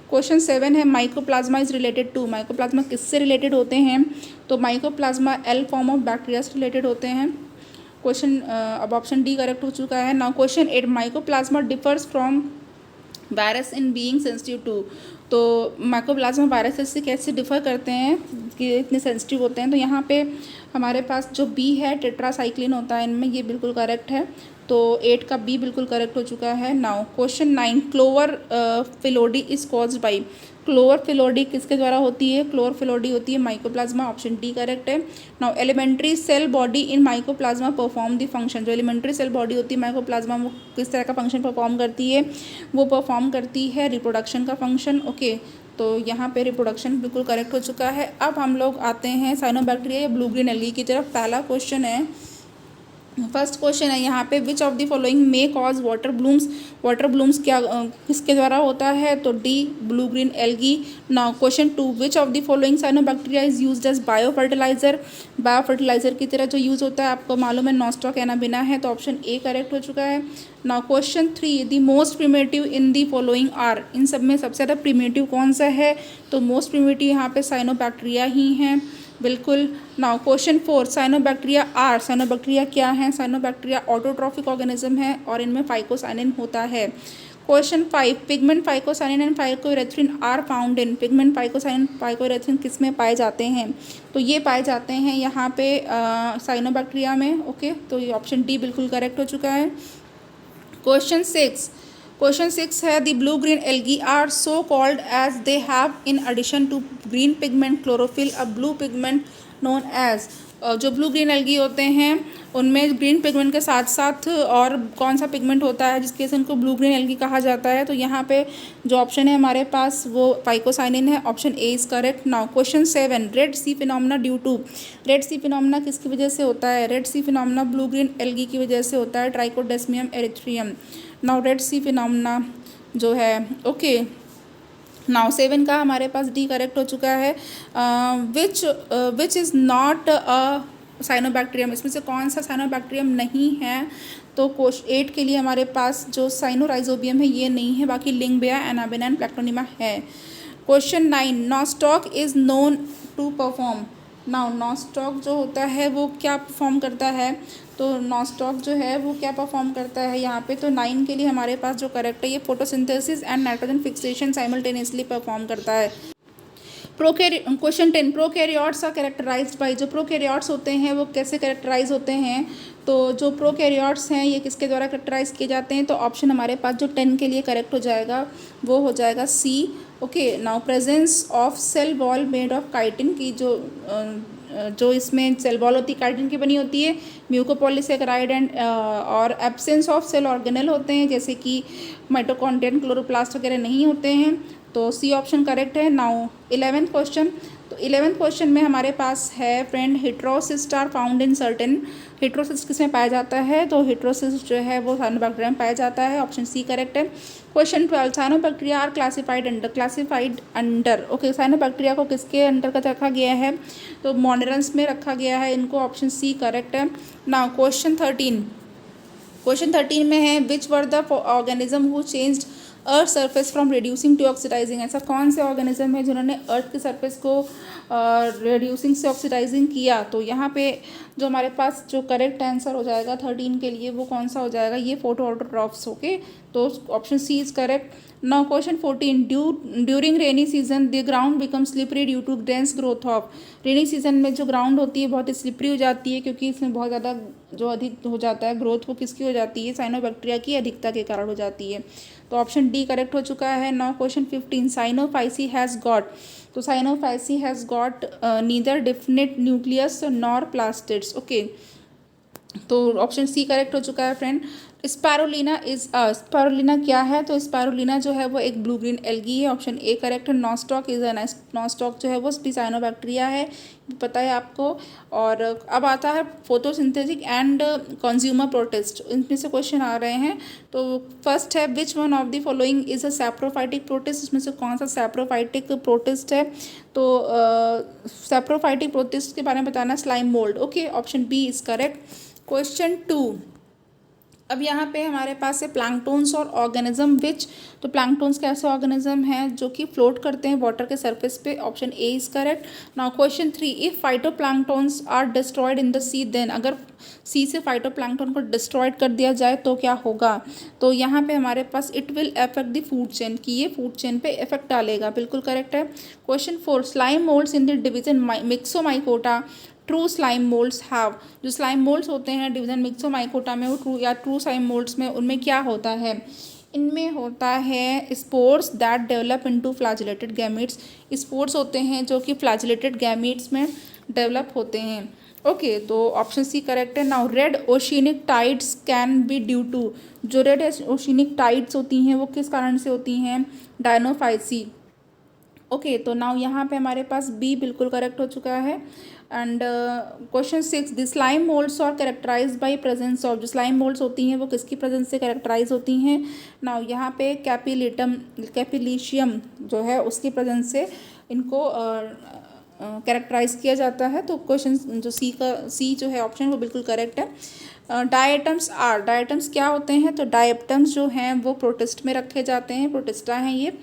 क्वेश्चन 7 है mycoplasma is related to. Mycoplasma किससे रिलेटेड होते हैं, तो mycoplasma L form of bacteria से रिलेटेड होते हैं। क्वेश्चन अब ऑप्शन डी करेक्ट हो चुका है। Now question 8, mycoplasma differs from virus in being sensitive to. तो माइकोप्लाज्मा वायरसेस से कैसे डिफ़र करते हैं कि इतने सेंसिटिव होते हैं, तो यहाँ पे हमारे पास जो बी है टेट्रासाइक्लिन होता है इनमें, ये बिल्कुल करेक्ट है। तो 8 का बी बिल्कुल करेक्ट हो चुका है। Now question 9, clover phyllody is caused by. Clover phyllody किसके द्वारा होती है, क्लोवर फिलोडी होती है माइकोप्लाज्मा, ऑप्शन डी करेक्ट है। Now elementary cell body in mycoplasma perform the function. जो एलिमेंट्री सेल बॉडी होती है माइकोप्लाज्मा, वो किस तरह का फंक्शन परफॉर्म करती है, वो परफॉर्म करती है रिप्रोडक्शन का फंक्शन। ओके, तो यहाँ पे रिप्रोडक्शन बिल्कुल करेक्ट हो चुका है। अब हम लोग आते हैं साइनोबैक्टीरिया या ब्लू ग्रीन एल्गी की तरफ। पहला क्वेश्चन है, फर्स्ट क्वेश्चन है यहाँ पे, which of the following may cause water blooms. Water blooms क्या किसके द्वारा होता है, तो D blue green algae. Now question 2, which of the following cyanobacteria is used as bio fertiliser. Bio fertiliser की तरह जो यूज़ होता है, आपको मालूम है नॉस्टॉक एनाबिना है, तो ऑप्शन ए करेक्ट हो चुका है। Now question 3, the most primitive in the following are. इन सब में सबसे ज़्यादा प्रिमेटिव कौन सा है, तो मोस्ट प्रिमेटिव यहाँ पे साइनोबैक्टीरिया ही हैं, बिल्कुल। Now question 4, cyanobacteria are. Cyanobacteria क्या है, साइनोबैक्टीरिया ऑटोट्रॉफिक ऑर्गेनिज्म है और इनमें फाइकोसाइनिन होता है। Question 5, pigment phycocyanin and phycoerythrin are found in. Pigment phycocyanin phycoerythrin किस में पाए जाते हैं, तो ये पाए जाते हैं यहाँ पे साइनोबैक्टीरिया में। ओके, तो ये ऑप्शन डी बिल्कुल करेक्ट हो चुका है। क्वेश्चन 6 है, the blue green algae are so called as they have in addition to green pigment chlorophyll a blue pigment known as. जो ब्लू ग्रीन एल्गी होते हैं उनमें ग्रीन पिगमेंट के साथ साथ और कौन सा पिगमेंट होता है जिसके से इनको ब्लू ग्रीन एल्गी कहा जाता है, तो यहाँ पे जो ऑप्शन है हमारे पास वो फाइकोसाइनिन है, option A is correct. Now question 7, red sea phenomena due to. Red sea phenomena किसकी वजह से होता है, red sea phenomena blue green algae की वजह से होता है, trichodesmium erythraeum. Now red sea phenomena जो है, ओके, नाउ 7 का हमारे पास डी करेक्ट हो चुका है। Which is not a cyanobacterium. इसमें से कौन सा साइनोबैक्टीरियम नहीं है, तो क्वेश्चन 8 के लिए हमारे पास जो साइनोराइजोबियम है ये नहीं है, बाकी लिंगबिया, एनाबिना एंड प्लैक्टोनिमा है। Question 9, nostoc is known to perform. Now nostoc जो होता है वो क्या परफॉर्म करता है, तो नॉस्टॉक जो है वो क्या परफॉर्म करता है यहाँ पे, तो 9 के लिए हमारे पास जो करेक्ट है ये photosynthesis and nitrogen fixation simultaneously perform करता है। Question 10, prokaryotes are characterised by. जो प्रोकैरियोट्स होते हैं वो कैसे कैरेक्टराइज होते हैं, तो जो प्रोकैरियोट्स हैं ये किसके द्वारा कैरेक्टराइज किए जाते हैं, तो ऑप्शन हमारे पास जो 10 के लिए करेक्ट हो जाएगा वो हो जाएगा C. Okay, now presence of cell wall made of chitin की जो इसमें सेल वॉल होती है काइटिन की बनी होती है, म्यूकोपॉलीसेकेराइड एंड और एब्सेंस ऑफ सेल ऑर्गेनेल होते हैं जैसे कि माइटोकॉन्ड्रिया, क्लोरोप्लास्ट वगैरह नहीं होते हैं, तो सी ऑप्शन करेक्ट है। नाउ 11th क्वेश्चन, तो 11th क्वेश्चन में हमारे पास है friend, heterocyst are found in certain. Heterocyst किस में पाया जाता है, तो हेट्रोसिस्ट जो है वो साइनोबैक्टीरिया में पाया जाता है। ऑप्शन सी करेक्ट है। Question 12, cyanobacteria are classified under okay, cyanobacteria को किसके अंतर्गत रखा गया है, तो मोनेरन्स में रखा गया है इनको। ऑप्शन सी करेक्ट है। नाउ क्वेश्चन 13 में है which were the organism who changed earth surface from reducing to oxidising, ऐसा कौन से ऑर्गेनिज्म है जिन्होंने अर्थ के सरफेस को रिड्यूसिंग से ऑक्सीडाइजिंग किया। तो यहाँ पे जो हमारे पास जो करेक्ट आंसर हो जाएगा 13 के लिए वो कौन सा हो जाएगा, ये फोटो ऑटोट्रॉफ्स ओके, तो option C is correct. Now question 14, during rainy season the ground become slippery due to dense growth of, rainy season में जो ग्राउंड होती है बहुत ही स्लिपरी हो जाती है क्योंकि इसमें बहुत ज़्यादा जो अधिक हो जाता है ग्रोथ, वो किसकी हो जाती है, साइनोबैक्टीरिया की अधिकता के कारण हो जाती है। तो ऑप्शन डी करेक्ट हो चुका है। Now question 15, cyanophyceae has got, तो cyanophyceae has got neither definite nucleus nor plastids okay, तो ऑप्शन सी करेक्ट हो चुका है फ्रेंड। स्पैरुलिना स्पैरुलिना क्या है, तो स्पैरुलिना जो है वो एक ब्लू ग्रीन एल्गी है। ऑप्शन ए करेक्ट है। नॉस्टॉक नॉस्टॉक जो है वो साइनोबैक्टीरिया है, पता है आपको। और अब आता है फोटोसिंथेटिक एंड कंज्यूमर प्रोटिस्ट, इनमें से क्वेश्चन आ रहे हैं। तो फर्स्ट है which one of the following is a saprophytic protist, इसमें से कौन सा सैप्रोफाइटिक प्रोटिस्ट है, तो सैप्रोफाइटिक प्रोटिस्ट के बारे में बताना, slime mould okay, option B is correct. Question 2, अब यहाँ पे हमारे पास है प्लैंकटोन्स और ऑर्गेनिज्म विच, तो प्लैंकटोन्स कैसे ऑर्गेनिज्म हैं जो कि फ्लोट करते हैं वाटर के सरफेस पे, option A is correct. Now question 3, if phytoplanktons are destroyed in the sea then, अगर सी से फाइटोप्लैंकटन को डिस्ट्रॉयड कर दिया जाए तो क्या होगा, तो यहाँ पे हमारे पास it will affect the food chain, कि ये फूड चेन पे इफेक्ट डालेगा, बिल्कुल करेक्ट है। Question 4, slime moulds in the division myxomycota true slime moulds have, जो स्लाइम मोल्ड्स होते हैं डिवीजन मिक्सोमाइकोटा में, वो ट्रू स्लाइम मोल्ड्स में उनमें क्या होता है, इनमें होता है spores that develop into flagellated gametes, spores होते हैं जो कि फ्लैजिलेटेड गैमीट्स में डेवलप होते हैं ओके, तो ऑप्शन सी करेक्ट है। Now red oceanic tides can be due to, जो रेड ओशिनिक टाइड्स होती हैं वो किस कारण से होती हैं, डायनोफाइसी ओके, तो नाउ यहाँ पे हमारे पास बी बिल्कुल करेक्ट हो चुका है। And question 6, the slime moulds are characterise by presence of, जो स्लाइम मोल्ड्स होती हैं वो किसकी प्रेजेंस से कैरेक्टराइज होती हैं, नाउ यहाँ पे कैपिलिशियम जो है उसकी प्रेजेंस से इनको कैरेक्टराइज किया जाता है। तो क्वेश्चन जो सी जो है ऑप्शन वो बिल्कुल करेक्ट है। डायटम्स क्या होते हैं, तो डायटम्स जो हैं वो प्रोटिस्ट में रखे जाते हैं, प्रोटिस्टा हैं ये।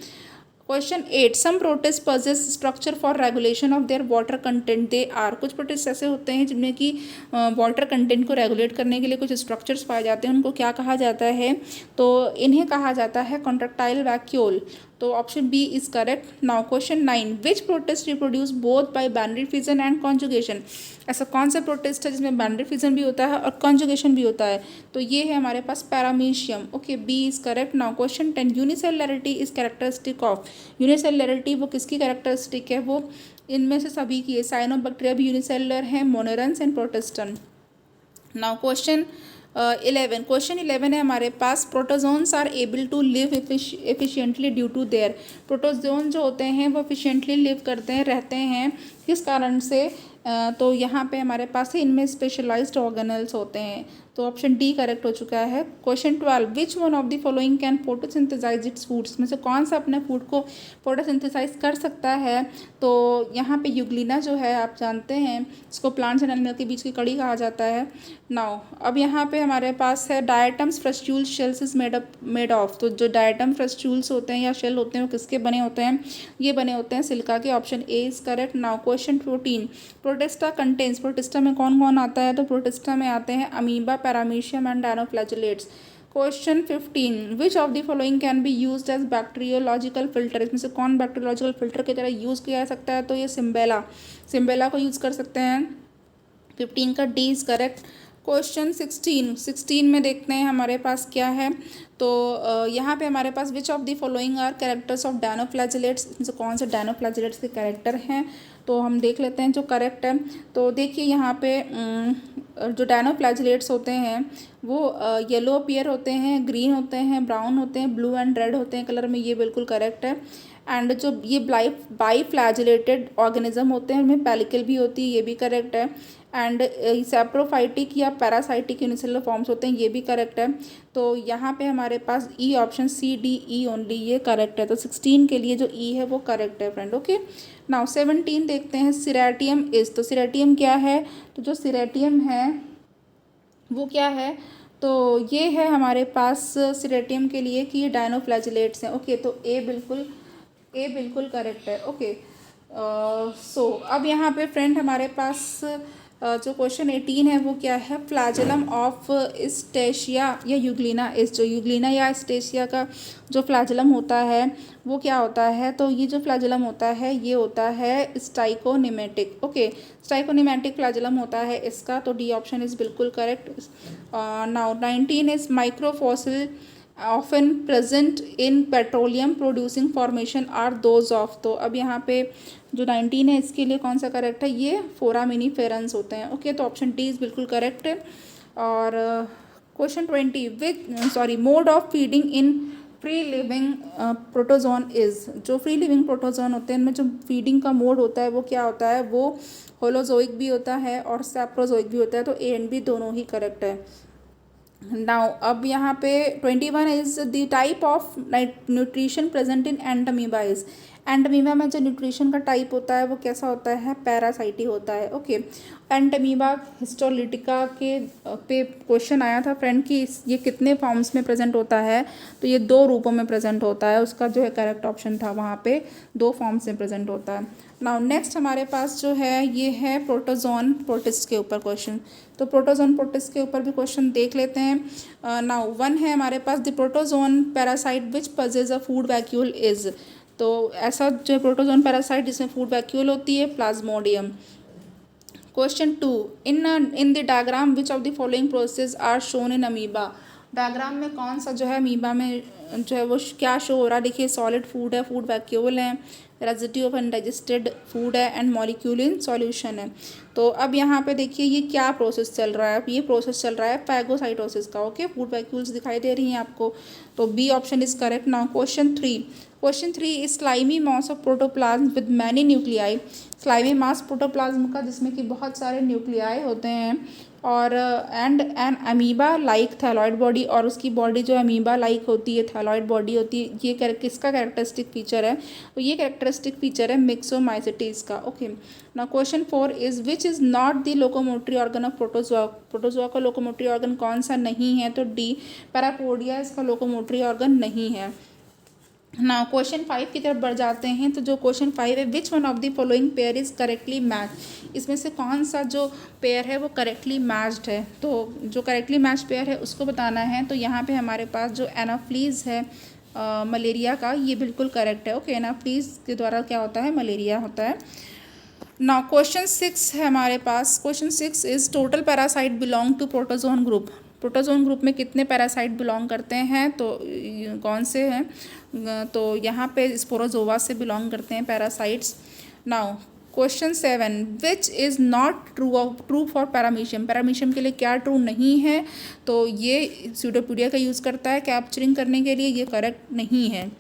Question 8, some protist possess structure for regulation of their water content, they are, कुछ प्रोटिस्ट ऐसे होते हैं जिनमें कि वाटर कंटेंट को रेगुलेट करने के लिए कुछ स्ट्रक्चर्स पाए जाते हैं, उनको क्या कहा जाता है, तो इन्हें कहा जाता है कॉन्ट्रैक्टाइल वैक्यूल, तो option B is correct. Now question 9, which protist reproduce both by binary fission and conjugation, ऐसा कौन सा प्रोटिस्ट है जिसमें बाइनरी फिजन भी होता है और कॉन्जुगेशन भी होता है, तो ये है हमारे पास paramecium okay, B is correct. Now question 10, unicellularity is characteristic of, unicellularity वो किसकी कैरेक्टरिस्टिक है, वो इनमें से सभी की है, साइनोबैक्टीरिया भी यूनिसेलुलर है, monerans and protistan. Now question 11 है हमारे पास, protozoans are able to live efficiently due to their, protozoan जो होते हैं वो एफिशिएंटली लिव करते हैं, रहते हैं किस कारण से, तो यहाँ पे हमारे पास है इनमें स्पेशलाइज्ड ऑर्गेनल्स होते हैं, तो ऑप्शन डी करेक्ट हो चुका है। Question 12, which one of the following can photosynthesise its foods, में से कौन सा अपने फूड को फोटोसिंथेसाइज कर सकता है, तो यहाँ पे यूग्लिना जो है आप जानते हैं इसको प्लांट्स एंड एनिमल के बीच की कड़ी कहा जाता है। नाउ अब यहाँ पे हमारे पास है diatoms frustule shells is made of, तो जो डायटम फ्रस्ट्यूल्स होते हैं या शेल होते हैं वो किसके बने होते हैं, ये बने होते हैं सिल्का के, option A is correct. Now question 14, protista contains, protista में कौन कौन आता है, तो प्रोटिस्टा में आते हैं amoeba, paramecium and dinoflagellates. Question 15, which of the following can be used as bacteriological filter, इसमें से कौन बैक्टीरियोलॉजिकल फिल्टर की तरह यूज़ किया जा सकता है, तो ये सिम्बेला को यूज़ कर सकते हैं, 15 का डी इज करेक्ट। क्वेश्चन 16 में देखते हैं हमारे पास क्या है, तो यहाँ पे हमारे पास which of the following are characters of dinoflagellates, इसमें से कौन से डायनोफ्लैजिलेट्स के कैरेक्टर हैं, तो हम देख लेते हैं जो करेक्ट है। तो देखिए यहाँ पे जो डायनोफ्लैजिलेट्स होते हैं वो येलो अपीयर होते हैं, ग्रीन होते हैं, ब्राउन होते हैं, ब्लू एंड रेड होते हैं कलर में, ये बिल्कुल करेक्ट है। एंड जो ये बाई फ्लैजिलेटेड ऑर्गेनिज्म होते हैं उनमें पेलिकल भी होती है, ये भी करेक्ट है। एंड सैप्रोफाइटिक या पैरासाइटिक यूनिसेलुलर फॉर्म्स होते हैं, ये भी करेक्ट है। तो यहाँ पे हमारे पास E option C, D, E only ये करेक्ट है। तो 16 के लिए जो ई है वो करेक्ट है फ्रेंड। ओके, नाउ 17 देखते हैं, सिरेटियम इज। तो सिरेटियम क्या है? तो जो सिरेटियम है वो क्या है? तो ये है हमारे पास सिरेटियम के लिए कि ये डायनोफ्लैजिलेट्स हैं। ओके, तो ए बिल्कुल करेक्ट है। ओके, सो अब यहाँ पे फ्रेंड हमारे पास जो क्वेश्चन 18 है वो क्या है? फ्लैजलम ऑफ स्टेशिया या यूग्लिना इस। जो यूग्लिना या स्टेशिया का जो फ्लैजलम होता है वो क्या होता है? तो ये जो फ्लैजलम होता है ये होता है स्टाइकोनिमेटिक। ओके, स्टाइकोनिमेटिक फ्लैजलम होता है इसका। तो डी ऑप्शन इज़ बिल्कुल correct. Now 19 is microfossil often present in petroleum producing formation are those of. तो अब यहाँ पे जो 19 है इसके लिए कौन सा करेक्ट है? ये फोरामिनीफेरंस होते हैं। ओके, तो ऑप्शन डी इज़ बिल्कुल करेक्ट है। और question 20 mode of feeding in free living protozoan is. जो फ्री लिविंग प्रोटोजोन होते हैं इनमें जो फीडिंग का मोड होता है वो क्या होता है? वो होलोजोइक भी होता है और सैप्रोजोइक भी होता है। तो ए एंड बी दोनों ही करेक्ट है। नाउ अब यहाँ पे 21 is the type of nutrition present in Entamoeba is. Entamoeba में जो न्यूट्रिशन का टाइप होता है वो कैसा होता है? पैरासाइटी होता है। ओके, एंटमीबा हिस्टोलिटिका के पे क्वेश्चन आया था फ्रेंड कि ये कितने फॉर्म्स में प्रेजेंट होता है? तो ये 2 रूपों में प्रेजेंट होता है। उसका जो है करेक्ट ऑप्शन था वहाँ पे 2 फॉर्म्स में प्रेजेंट होता है। नाउ नेक्स्ट हमारे पास जो है ये है प्रोटोजोन प्रोटिस्ट के ऊपर क्वेश्चन। तो प्रोटोजोन प्रोटिस्ट के ऊपर भी क्वेश्चन देख लेते हैं। नाउ 1 है हमारे पास, the protozoan parasite which possess a food vacuole is. तो ऐसा जो प्रोटोजोन पैरासाइट जिसमें फूड वैक्यूल होती है, plasmodium. Question 2, in the diagram which of the following process are shown in amoeba. Diagram में कौन सा जो है अमीबा में जो है वो क्या शो हो रहा है? देखिए, सॉलिड फूड है, फूड वैक्यूल है, रेजिड्यू ऑफ अनडाइजेस्टेड फूड है एंड मॉलिक्यूल इन सॉल्यूशन है। तो अब यहाँ पे देखिए ये क्या प्रोसेस चल रहा है? ये प्रोसेस चल रहा है फैगोसाइटोसिस का। ओके, फूड वैक्यूल्स दिखाई दे रही हैं आपको। तो B option is correct. Now question 3 is slimy mass of protoplasm with many nuclei. Slimy mass protoplasm का जिसमें कि बहुत सारे न्यूक्लियाई होते हैं और and an amoeba like thalloid body, और उसकी बॉडी जो अमीबा लाइक होती है, थैलॉइड बॉडी होती है। ये किसका कैरेक्टरिस्टिक फीचर है? तो ये कैरेक्टरिस्टिक फीचर है मिक्सोमाइसिटीज का। Okay, now question 4 is which is not the locomotory organ of protozoa. Protozoa का लोकोमोटरी ऑर्गन कौन सा नहीं है? तो डी, पैरापोडिया इसका लोकोमोटरी ऑर्गन नहीं है। नाउ क्वेश्चन 5 की तरफ बढ़ जाते हैं। तो जो क्वेश्चन 5 है, which one of the following pair is correctly match. इसमें से कौन सा जो पेयर है वो करेक्टली मैच्ड है? तो जो करेक्टली मैच पेयर है उसको बताना है। तो यहाँ पे हमारे पास जो एनाफ्लीज है मलेरिया का, ये बिल्कुल करेक्ट है। ओके, एनाफ्लीज के द्वारा क्या होता है? मलेरिया होता है। नाउ क्वेश्चन 6 है हमारे पास। Question 6 is total parasite belong to protozoan group. Protozoan group में कितने पैरासाइट बिलोंग करते हैं? तो कौन से हैं? तो यहाँ पे स्पोरोजोआ से बिलोंग करते हैं parasites. Now question 7, which is not true for paramecium. Paramecium के लिए क्या ट्रू नहीं है? तो ये स्यूडोपोडिया का यूज़ करता है कैप्चरिंग करने के लिए, ये करेक्ट नहीं है।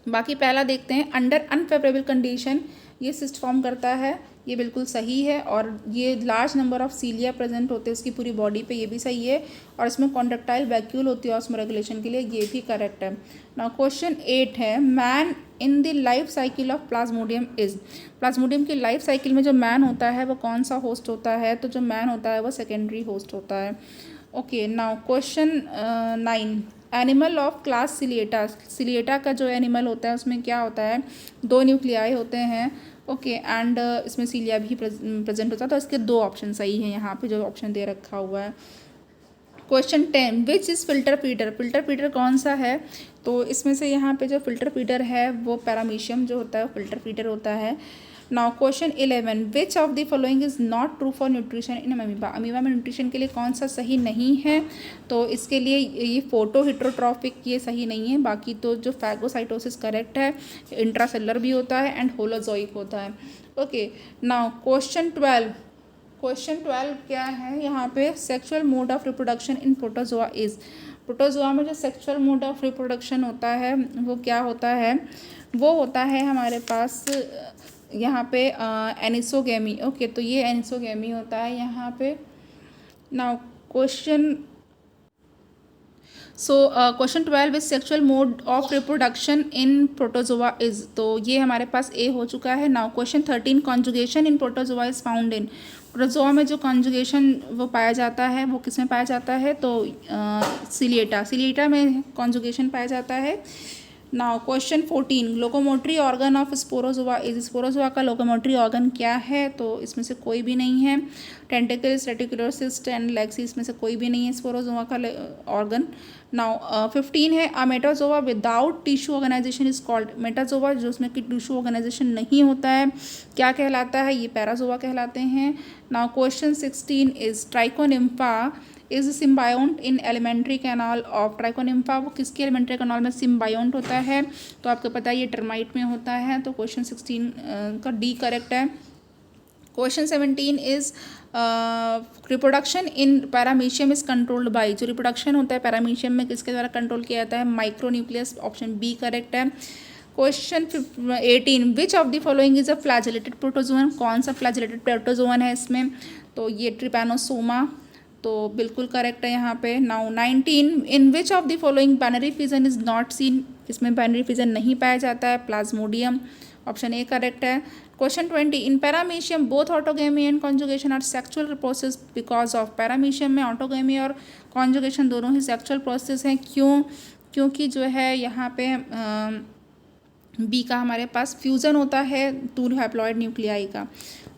बाकी पहला देखते हैं, अंडर अनफेवरेबल कंडीशन ये सिस्ट फॉर्म करता है, ये बिल्कुल सही है। और ये लार्ज नंबर ऑफ सीलिया प्रेजेंट होते हैं उसकी पूरी बॉडी पे, ये भी सही है। और इसमें कॉन्डक्टाइल वैक्यूल होती है ऑस्मोरेगुलेशन के लिए, ये भी करेक्ट है। नाउ क्वेश्चन 8 है, man in the life cycle of Plasmodium is. Plasmodium की लाइफ साइकिल में जो मैन होता है वो कौन सा होस्ट होता है? तो जो मैन होता है वो सेकेंडरी होस्ट होता है। Okay, now question 9, animal of class ciliata. Ciliata का जो एनिमल होता है उसमें क्या होता है? 2 न्यूक्लियाई होते हैं। ओके, एंड इसमें सीलिया भी प्रेजेंट होता है। तो इसके 2 ऑप्शन सही हैं यहाँ पे जो ऑप्शन दे रखा हुआ है। Question 10, which is filter feeder. Filter feeder कौन सा है? तो इसमें से यहाँ पे जो फिल्टर फीडर है वो पैरामीशियम जो होता है वो फिल्टर फीडर होता है। Now question 11, which of the following is not true for nutrition in amoeba. Amoeba में न्यूट्रिशन के लिए कौन सा सही नहीं है? तो इसके लिए ये फोटो हिट्रोट्रॉफिक ये सही नहीं है। बाकी तो जो फैगोसाइटोसिस करेक्ट है, इंट्रासेलुलर भी होता है एंड होलोजोइक होता है। ओके, नाउ क्वेश्चन 12 क्या है यहाँ पे? Sexual mode of reproduction in protozoa is. Protozoa में जो सेक्सुअल मोड ऑफ रिप्रोडक्शन होता है वो क्या होता है? वो होता है हमारे पास यहाँ पे एनिसोगेमी। ओके, तो ये एनिसोगेमी होता है यहाँ पे। Now question question 12 is sexual mode of reproduction in protozoa is. तो ये हमारे पास ए हो चुका है। Now question 13 conjugation in protozoa is found in. Protozoa में जो कॉन्जुगेशन वो पाया जाता है वो किस में पाया जाता है, तो सिलिएटा में कॉन्जुगेशन पाया जाता है। Now question 14 locomotory organ of Sporozoa is. Sporozoa का लोकोमोटरी ऑर्गन क्या है, तो इसमें से कोई भी नहीं है। Tentacles, reticular cyst and legs, इसमें से कोई भी नहीं है स्पोरोजोआ का ऑर्गन। नाउ 15 है a metazoa without tissue organisation is called. Metazoa जो उसमें कि टिश्यू ऑर्गेनाइजेशन नहीं होता है क्या कहलाता है, ये पैराजोआ कहलाते हैं। Now question 16 is trichonympha is symbiont in alimentary canal of. Trichonympha वो किसके एलिमेंट्री कैनाल में सिम्बायोंट होता है, तो आपको पता है ये टर्माइट में होता है। तो क्वेश्चन 16 का डी करेक्ट है। Question 17 is reproduction in paramecium is controlled by. जो रिप्रोडक्शन होता है पैरामीशियम में किसके द्वारा कंट्रोल किया जाता है, माइक्रोन्यूक्लियस। ऑप्शन बी करेक्ट है। Question 18 which of the following is a flagellated protozoan. कौन सा फ्लैजेलेटेड प्रोटोजोअन है इसमें, तो ये ट्रिपैनोसोमा, तो बिल्कुल करेक्ट है यहाँ पे। Now 19 in which of the following binary fission is not seen. इसमें बाइनरी फिजन नहीं पाया जाता है, प्लाज्मोडियम। ऑप्शन ए करेक्ट है। Question 20 in paramecium both autogamy and conjugation are sexual process because of. Paramecium में ऑटोगेमी और कॉन्जुगेशन दोनों ही सेक्सुअल प्रोसेस हैं, क्यों, क्योंकि जो है यहाँ पे बी का हमारे पास फ्यूज़न होता है 2 हैप्लॉइड न्यूक्लियाई का।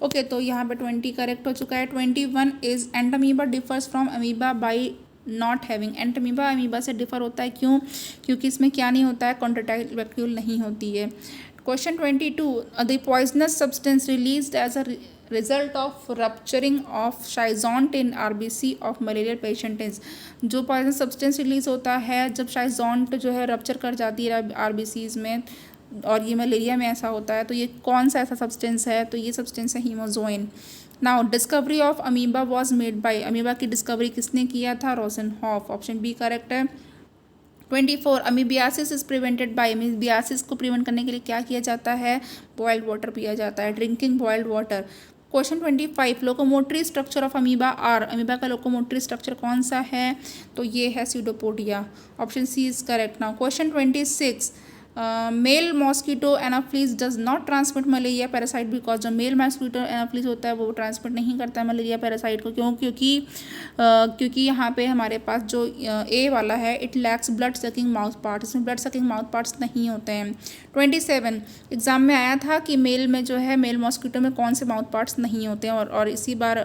ओके, तो यहाँ पे 20 करेक्ट हो चुका है। 21 is Entamoeba differs from amoeba by not having. Entamoeba amoeba से डिफर होता है, क्यों, क्योंकि इसमें क्या नहीं होता है, कॉन्ट्रैक्टाइल वैक्यूल नहीं होती है। Question 22 the poisonous substance released as a result of rupturing of schizont in RBC of malarial patient is. जो पॉइजन सब्सटेंस रिलीज होता है जब शाइजोंट जो है रप्चर कर जाती है आरबीसीज में, और ये मलेरिया में ऐसा होता है, तो ये कौन सा ऐसा सब्सटेंस है, तो ये सब्सटेंस है hemozoin. Now discovery of amoeba was made by. Amoeba की डिस्कवरी किसने किया था, रोसेनहॉफ। ऑप्शन बी करेक्ट है। 24 amoebiasis is prevented by. Amoebiasis को प्रिवेंट करने के लिए क्या किया जाता है, बॉइल्ड वाटर पिया जाता है, drinking boiled water. Question 25 locomotory structure of amoeba are. Amoeba का लोकोमोटरी स्ट्रक्चर कौन सा है, तो ये है pseudopodia. Option C is correct. Now question 26 male mosquito anopheles does not transmit malaria parasite because. जो मेल मॉस्किटो एनाफ्लीज होता है वो ट्रांसमिट नहीं करता है मलेरिया पैरासाइट को, क्यों, क्योंकि यहाँ पे हमारे पास जो ए वाला है it lacks blood sucking mouth parts, इसमें ब्लड सकिंग माउथ पार्ट्स नहीं होते हैं। 27 एग्जाम में आया था कि मेल में जो है मेल मॉस्किटो में कौन से माउथ पार्ट्स नहीं होते हैं, और इसी बार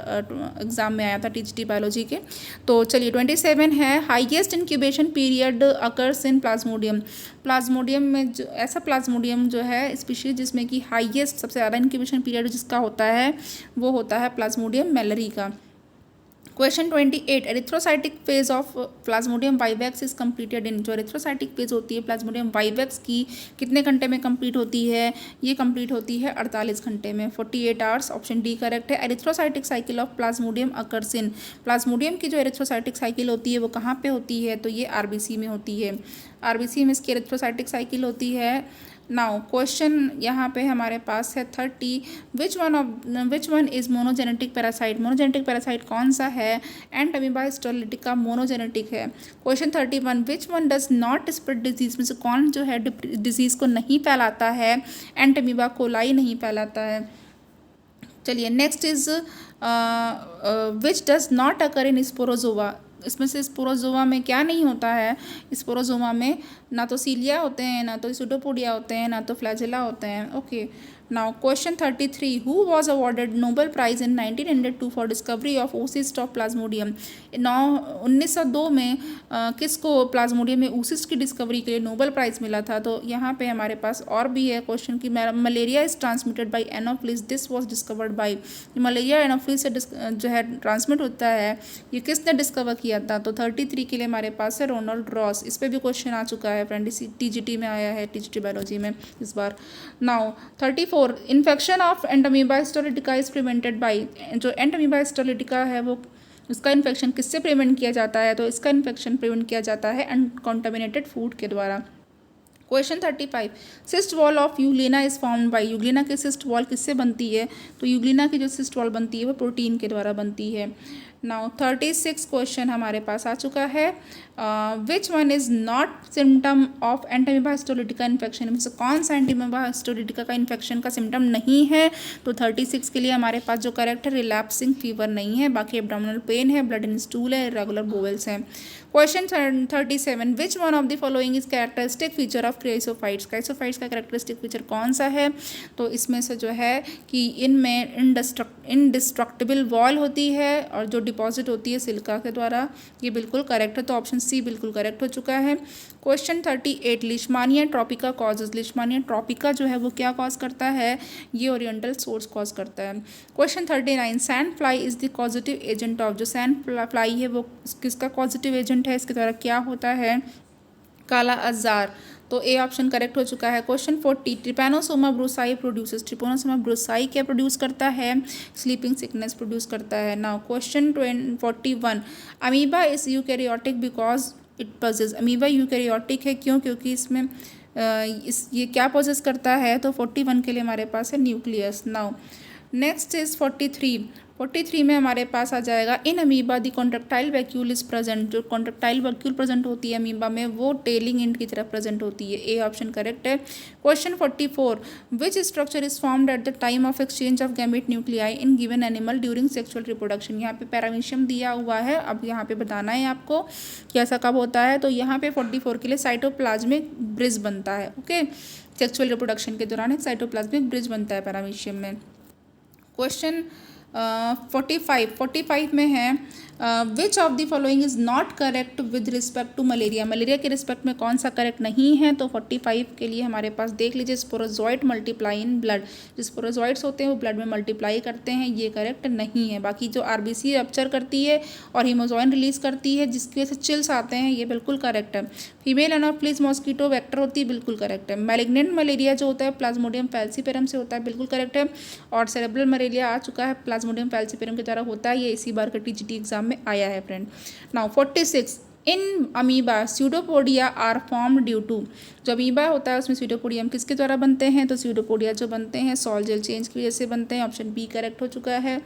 एग्जाम में आया था टीजीटी बायोलॉजी के। तो चलिए 27 है highest incubation period occurs in Plasmodium. Plasmodium में जो ऐसा प्लाज्मोडियम जो है स्पीशीज जिसमें कि हाईएस्ट सबसे ज़्यादा इंक्यूबेशन पीरियड जिसका होता है वो होता है प्लाज्मोडियम मैलरी का। Question 28 erythrocytic phase of Plasmodium vivax is completed in. जो एरिथ्रोसाइटिक फेज होती है प्लाज्मोडियम वाइवेक्स की कितने घंटे में कंप्लीट होती है, ये कंप्लीट होती है 48 घंटे में, 48 आवर्स। ऑप्शन डी करेक्ट है। Erythrocytic cycle of Plasmodium occurs in. Plasmodium की जो एरिथ्रोसाइटिक साइकिल होती है वो कहाँ पे होती है, तो ये आरबीसी में होती है। आरबीसी में इसकी एरिथ्रोसाइटिक साइकिल होती है। नाउ क्वेश्चन यहाँ पे हमारे पास है 30 विच one is monogenetic parasite. Monogenetic parasite कौन सा है, एंड अमीबा हिस्टोलिटिका मोनोजेनेटिक है। Question 31 which one does not spread disease. में से कौन जो है डिजीज़ को नहीं फैलाता है, एंड अमीबा कोलाई नहीं फैलाता है। चलिए next is which does not occur in Sporozoa. इसमें से स्पोरोजोआ में क्या नहीं होता है, स्पोरोजोआ में ना तो सीलिया होते हैं, ना तो सूडोपोडिया होते हैं, ना तो फ्लैजेला होते हैं। Okay, now question 33 who was awarded Nobel prize in 1902 for discovery of oocyst of plasmodium. 1902 में किसको प्लाज्मोडियम में oocyst की डिस्कवरी के लिए नोबेल प्राइज़ मिला था, तो यहाँ पे हमारे पास और भी है क्वेश्चन कि malaria is transmitted by anopheles this was discovered by. Malaria anopheles से जो है ट्रांसमिट होता है, ये किसने डिस्कवर किया था, तो 33 के लिए हमारे पास है रोनाल्ड रॉस। इस पर भी क्वेश्चन आ चुका है फ्रेंड, टीजीटी में आया है, टीजीटी बायोलॉजी में इस बार। Now 34 infection of entamoeba histolytica is prevented by. जो एंटमीबा हिस्टोलिटिका है वो उसका इन्फेक्शन किससे प्रिवेंट किया जाता है, तो इसका इन्फेक्शन प्रिवेंट किया जाता है अनकॉन्टामिनेटेड फूड के द्वारा। Question 35, cyst wall of Euglena is formed by, Euglena की सिस्ट वॉल किससे बनती है? तो यूग्लिना की जो सिस्ट वॉल बनती है वो प्रोटीन के द्वारा बनती है। नाउ 36 क्वेश्चन हमारे पास आ चुका है। Which one is not symptom of entamoeba histolytica infection, means कौन सा एंटीमीबा हिस्टोलिटिका का इन्फेक्शन का सिम्टम नहीं है? तो 36 के लिए हमारे पास जो करेक्ट है, रिलैप्सिंग फीवर नहीं है, बाकी एब्डोमिनल पेन है, ब्लड इन स्टूल है, इरेगुलर बोवेल्स हैं। Question 37, which one of the following is characteristic feature of chrysophytes, chrysophytes का कैरेक्टरिस्टिक फीचर कौन सा है? तो इसमें से जो है कि इनमें इनडिस्ट्रक्टिबल वॉल होती है और जो डिपॉजिट होती है सिलिका के द्वारा, ये बिल्कुल करेक्ट है, तो ऑप्शन सी बिल्कुल करेक्ट हो चुका है। क्वेश्चन 38, लिशमानिया ट्रॉपिका कॉजेज, लिशमानिया ट्रॉपिका जो है वो क्या कॉज करता है? ये ओरिएंटल सोर्स कॉज करता है। Question 39, sand fly is the positive agent of, जो सैंड फ्लाई है वो किसका पॉजिटिव एजेंट है? इसके द्वारा क्या होता है? काला अज़ार, तो ए ऑप्शन करेक्ट हो चुका है। क्वेश्चन 40, ट्रिपैनोसोमा ब्रुसाई प्रोड्यूसेस, ट्रिपैनोसोमा ब्रुसाई क्या प्रोड्यूस करता है? स्लीपिंग सिकनेस प्रोड्यूस करता है। Now question 41, amoeba is eukaryotic because it possess, amoeba eukaryotic है क्यों? क्योंकि इसमें ये क्या पोजेस करता है? तो 41 के लिए हमारे पास है न्यूक्लियस। नाउ नेक्स्ट इज 43 में हमारे पास आ जाएगा, in amoeba the contractile vacuole is present, जो कॉन्ट्रेक्टाइल वैक्यूल प्रेजेंट होती है अमीबा में वो टेलिंग एंड की तरफ प्रेजेंट होती है। ए ऑप्शन करेक्ट है। Question 44, which structure is formed at the time of exchange of gamete nuclei in given animal during sexual reproduction, यहाँ पे पैरामीशियम दिया हुआ है, अब यहाँ पे बताना है आपको कि ऐसा कब होता है। तो यहाँ पे 44 के लिए साइटोप्लाज्मिक ब्रिज बनता है। ओके, सेक्सुअल रिप्रोडक्शन के दौरान एक साइटोप्लाज्मिक ब्रिज बनता है पैरामीशियम में। क्वेश्चन 45 में है, which of the following is not correct with respect to malaria, malaria के रिस्पेक्ट में कौन सा करेक्ट नहीं है? तो 45 के लिए हमारे पास देख लीजिए, स्पोरोजोइट मल्टीप्लाई इन ब्लड, जो स्पोरोजोइट्स होते हैं वो ब्लड में मल्टीप्लाई करते हैं, ये करेक्ट नहीं है। बाकी जो आरबीसी रप्चर करती है और हीमोजोइन रिलीज करती है जिसकी वजह से चिल्स आते हैं, ये बिल्कुल करेक्ट है। फीमेल एनोफ्लिस मॉस्किटो वेक्टर होती है, बिल्कुल करेक्ट है। मैलिग्नेंट मलेरिया जो होता है प्लाज्मोडियम फैल्सीपेरम से होता है, बिल्कुल करेक्ट है। और सेरेब्रल मलेरिया आ चुका है, प्लाज्मोडियम फैल्सीपेरम की तरह होता है, ये इसी बार का टीजीटी एग्जाम में आया है friend. Now 46, in amoeba pseudopodia are form due to, जो अमीबा होता है उसमें स्यूडोपोडियम किसके द्वारा बनते हैं? तो स्यूडोपोडिया जो बनते हैं सॉल्ट जेल चेंज की वजह से बनते हैं, ऑप्शन बी करेक्ट हो चुका है।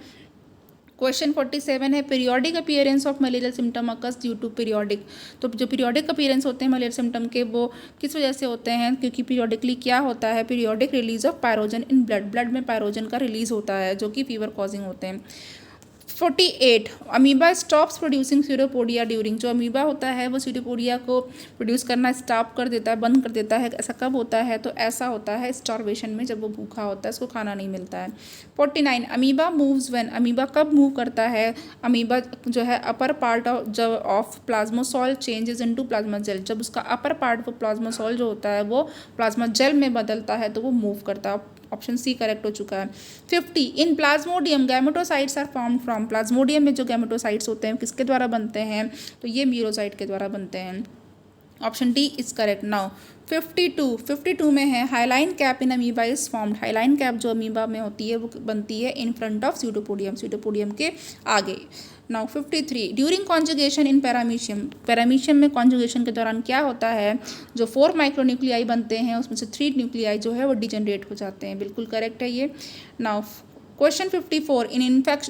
क्वेश्चन 47 है, periodic appearance of malarial symptom occurs due to periodic, तो जो पीरियोडिक अपीयरेंस होते हैं मलेरियल सिम्टम के वो किस वजह से होते हैं? क्योंकि पीरियोडिकली क्या होता है? Periodic release of pyrogen in blood, blood में पायरोजन का रिलीज होता है जो कि फीवर कॉजिंग होते हैं। 48, amoeba stops producing pseudopodia during, जो अमीबा होता है वो स्यूडोपोडिया को प्रोड्यूस करना स्टॉप कर देता है, बंद कर देता है, ऐसा कब होता है? तो ऐसा होता है स्टार्वेशन में, जब वो भूखा होता है, उसको खाना नहीं मिलता है। 49, अमीबा मूव्स व्हेन, अमीबा कब मूव करता है? अमीबा जो है upper part of plasmasol changes into plasma gel, जब उसका अपर पार्ट वो प्लाज्मोसॉल जो होता है वो प्लाज्मा जेल में बदलता है तो वो मूव करता है, ऑप्शन सी करेक्ट हो चुका है। 50, in plasmodium gametocytes are formed from, plasmodium में जो गैमेटोसाइट्स होते हैं किसके द्वारा बनते हैं? तो ये मीरोसाइट के द्वारा बनते हैं, option D is correct. Now 52 में है, highline cap in amoeba is formed, highline cap जो अमीबा में होती है वो बनती है इन फ्रंट ऑफ स्यूडोपोडियम, स्यूडोपोडियम के आगे। नाउ 53, ड्यूरिंग कॉन्जुगेशन इन पैरामीशियम, पैरामीशियम में कॉन्जुगेशन के दौरान क्या होता है? जो 4 माइक्रोन्यूक्लियाई बनते हैं उसमें से 3 न्यूक्लियाई जो है वो डिजनरेट हो जाते हैं, बिल्कुल करेक्ट है ये। Now question 54,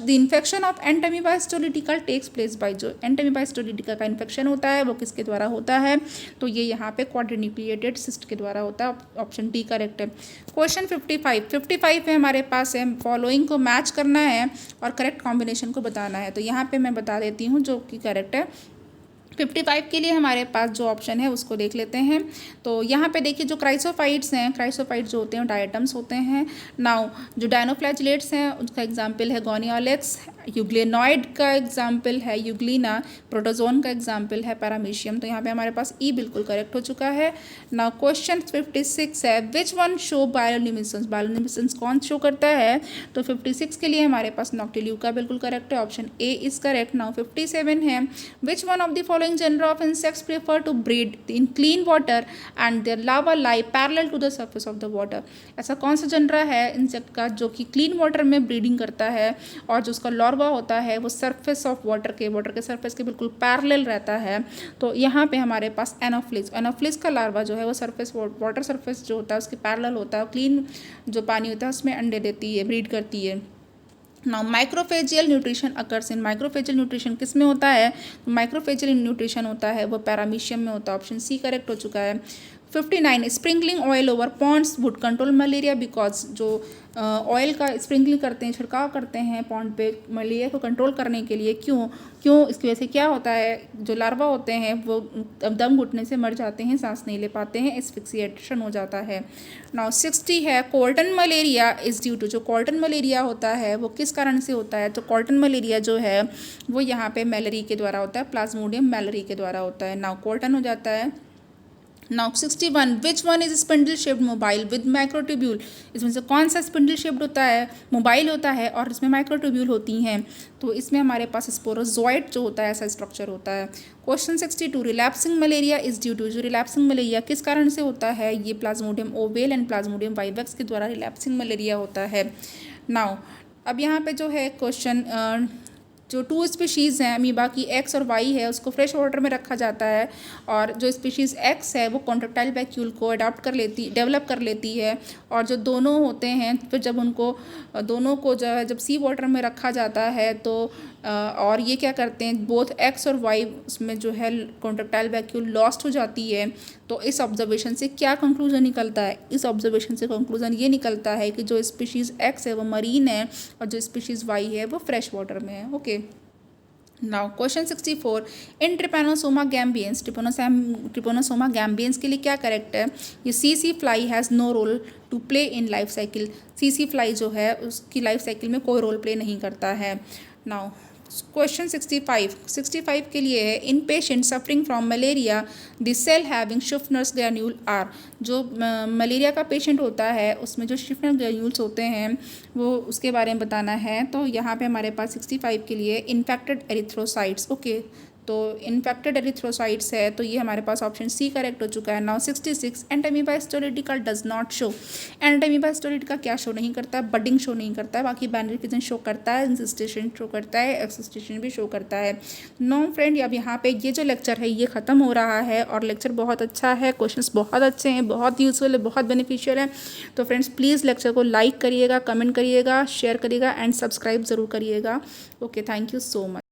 the infection of entamoeba histolytica takes place by, जो एंटामीबा हिस्टोलिटिका का इन्फेक्शन होता है वो किसके द्वारा होता है? तो ये यहाँ पे क्वाड्रीन्यूक्लिएटेड सिस्ट के द्वारा होता है, ऑप्शन डी करेक्ट है। क्वेश्चन 55 में हमारे पास है, फॉलोइंग को मैच करना है और करेक्ट कॉम्बिनेशन को बताना है, तो यहाँ पे मैं बता देती हूँ जो कि करेक्ट है। 55 के लिए हमारे पास जो ऑप्शन है उसको देख लेते हैं। तो यहाँ पे देखिए जो क्राइसोफाइट्स हैं, क्राइसोफाइट्स जो होते हैं डायटम्स होते हैं। नाउ जो डायनोफ्लैजिलेट्स हैं उसका एग्जाम्पल है गोनियोलेक्स, यूग्लेनॉइड का एग्जाम्पल है यूग्लिना, प्रोटोजोन का एग्जाम्पल है पैरामीशियम, तो यहाँ पे हमारे पास ई बिल्कुल करेक्ट हो चुका है। नाउ क्वेश्चन 56 है, which one show bioluminescence, bioluminescence कौन शो करता है? तो 56 के लिए हमारे पास नॉक्टिल्यूका बिल्कुल करेक्ट है, option A is correct. Now 57 है, which one of the following genre of insects prefer to breed in clean water and their larvae lie parallel to the surface of the water, ऐसा कौन सा genre है insect का जो कि clean water में breeding करता है और जो उसका लार्वा होता है वो सरफेस ऑफ वाटर के सरफेस के बिल्कुल पैरेलल रहता है। तो यहाँ पे हमारे पास एनोफ्लिस का लार्वा जो है वो सरफेस वाटर सरफेस जो होता है उसके पैरेलल होता है, क्लीन जो पानी होता है उसमें अंडे देती है, ब्रीड करती है। Now microphagial nutrition occurs in, microphagial nutrition किस में होता है? माइक्रोफेजियल न्यूट्रिशन होता है वो पैरामीशियम में होता है। ऑप्शन सी करेक्ट हो चुका है। 59 sprinkling oil over ponds would control malaria because, जो ऑयल का स्प्रिंकलिंग करते हैं, छिड़काव करते हैं पॉन्ड पे मलेरिया को कंट्रोल करने के लिए। क्यों इसकी वजह से क्या होता है, जो लार्वा होते हैं वो दम घुटने से मर जाते हैं, सांस नहीं ले पाते हैं, एस्फिक्सिएशन हो जाता है। नाउ 60 है Colton malaria is due to, जो कॉल्टन मलेरिया होता है वो किस कारण से होता है? तो कॉल्टन मलेरिया जो है वो यहाँ पे मैलरी के द्वारा होता है, प्लाज्मोडियम मैलरी के द्वारा होता है। नाउ कॉल्टन हो जाता है। Now 61 which one is spindle shaped mobile with microtubule, इसमें से कौन सा स्पिंडल शेप्ड होता है? मोबाइल होता है और इसमें माइक्रोट्यूब्यूल होती हैं। तो इसमें हमारे पास स्पोरोजोइट जो होता है ऐसा स्ट्रक्चर होता है। Question 62 relapsing malaria is due to, जो रिलैप्सिंग मलेरिया किस कारण से होता है? ये plasmodium ovale and plasmodium vivax के द्वारा रिलैप्सिंग मलेरिया होता है। नाउ अब यहाँ पे जो है क्वेश्चन, जो 2 स्पीशीज़ हैं अमीबा की, एक्स और वाई है, उसको फ्रेश वाटर में रखा जाता है और जो स्पीशीज़ एक्स है वो कॉन्ट्रेक्टाइल वैक्यूल को डेवलप कर लेती है, और जो दोनों होते हैं फिर जब उनको दोनों को जो है जब सी वाटर में रखा जाता है तो और ये क्या करते हैं, बोथ एक्स और वाई उसमें जो है कॉन्ट्रेक्टाइल वैक्यूल लॉस्ट हो जाती है। तो इस ऑब्जर्वेशन से क्या कंक्लूजन निकलता है? इस ऑब्जर्वेशन से कंक्लूजन ये निकलता है कि जो स्पीशीज़ एक्स है वो मरीन है और जो स्पीशीज़ वाई है वो फ्रेश वाटर में है। Okay, now question 64 in trypanosoma gambiense, trypanosoma gambiense के लिए क्या करेक्ट है? ये सीसी fly has no role to play in life cycle, सीसी फ्लाई जो है उसकी लाइफ साइकिल में कोई रोल प्ले नहीं करता है। नाउ क्वेश्चन 65 के लिए है in patient suffering from malaria the cell having Schuffner's granule are, जो मलेरिया का पेशेंट होता है उसमें जो शिफ्नर ग्रैन्यूल्स होते हैं वो उसके बारे में बताना है। तो यहाँ पे हमारे पास 65 के लिए इन्फेक्टेड एरिथ्रोसाइट्स। ओके, तो इन्फेक्टेड एरिथ्रोसाइट्स है तो ये हमारे पास ऑप्शन सी करेक्ट हो चुका है। Now 66 Entamoeba histolytica does not show, Entamoeba histolytica क्या शो नहीं करता है? बडिंग शो नहीं करता है, बाकी बाइनरी फिजन शो करता है, इंसिस्टेशन शो करता है, एक्सिस्टेशन भी शो करता है। नो फ्रेंड, अब यहाँ पे ये जो लेक्चर है ये ख़त्म हो रहा है और लेक्चर बहुत अच्छा है, क्वेश्चंस बहुत अच्छे हैं, बहुत यूजफुल है, बहुत बेनिफिशियल है। तो फ्रेंड्स प्लीज़ लेक्चर को लाइक करिएगा, कमेंट करिएगा, शेयर करिएगा एंड सब्सक्राइब ज़रूर करिएगा। Okay, thank you so much.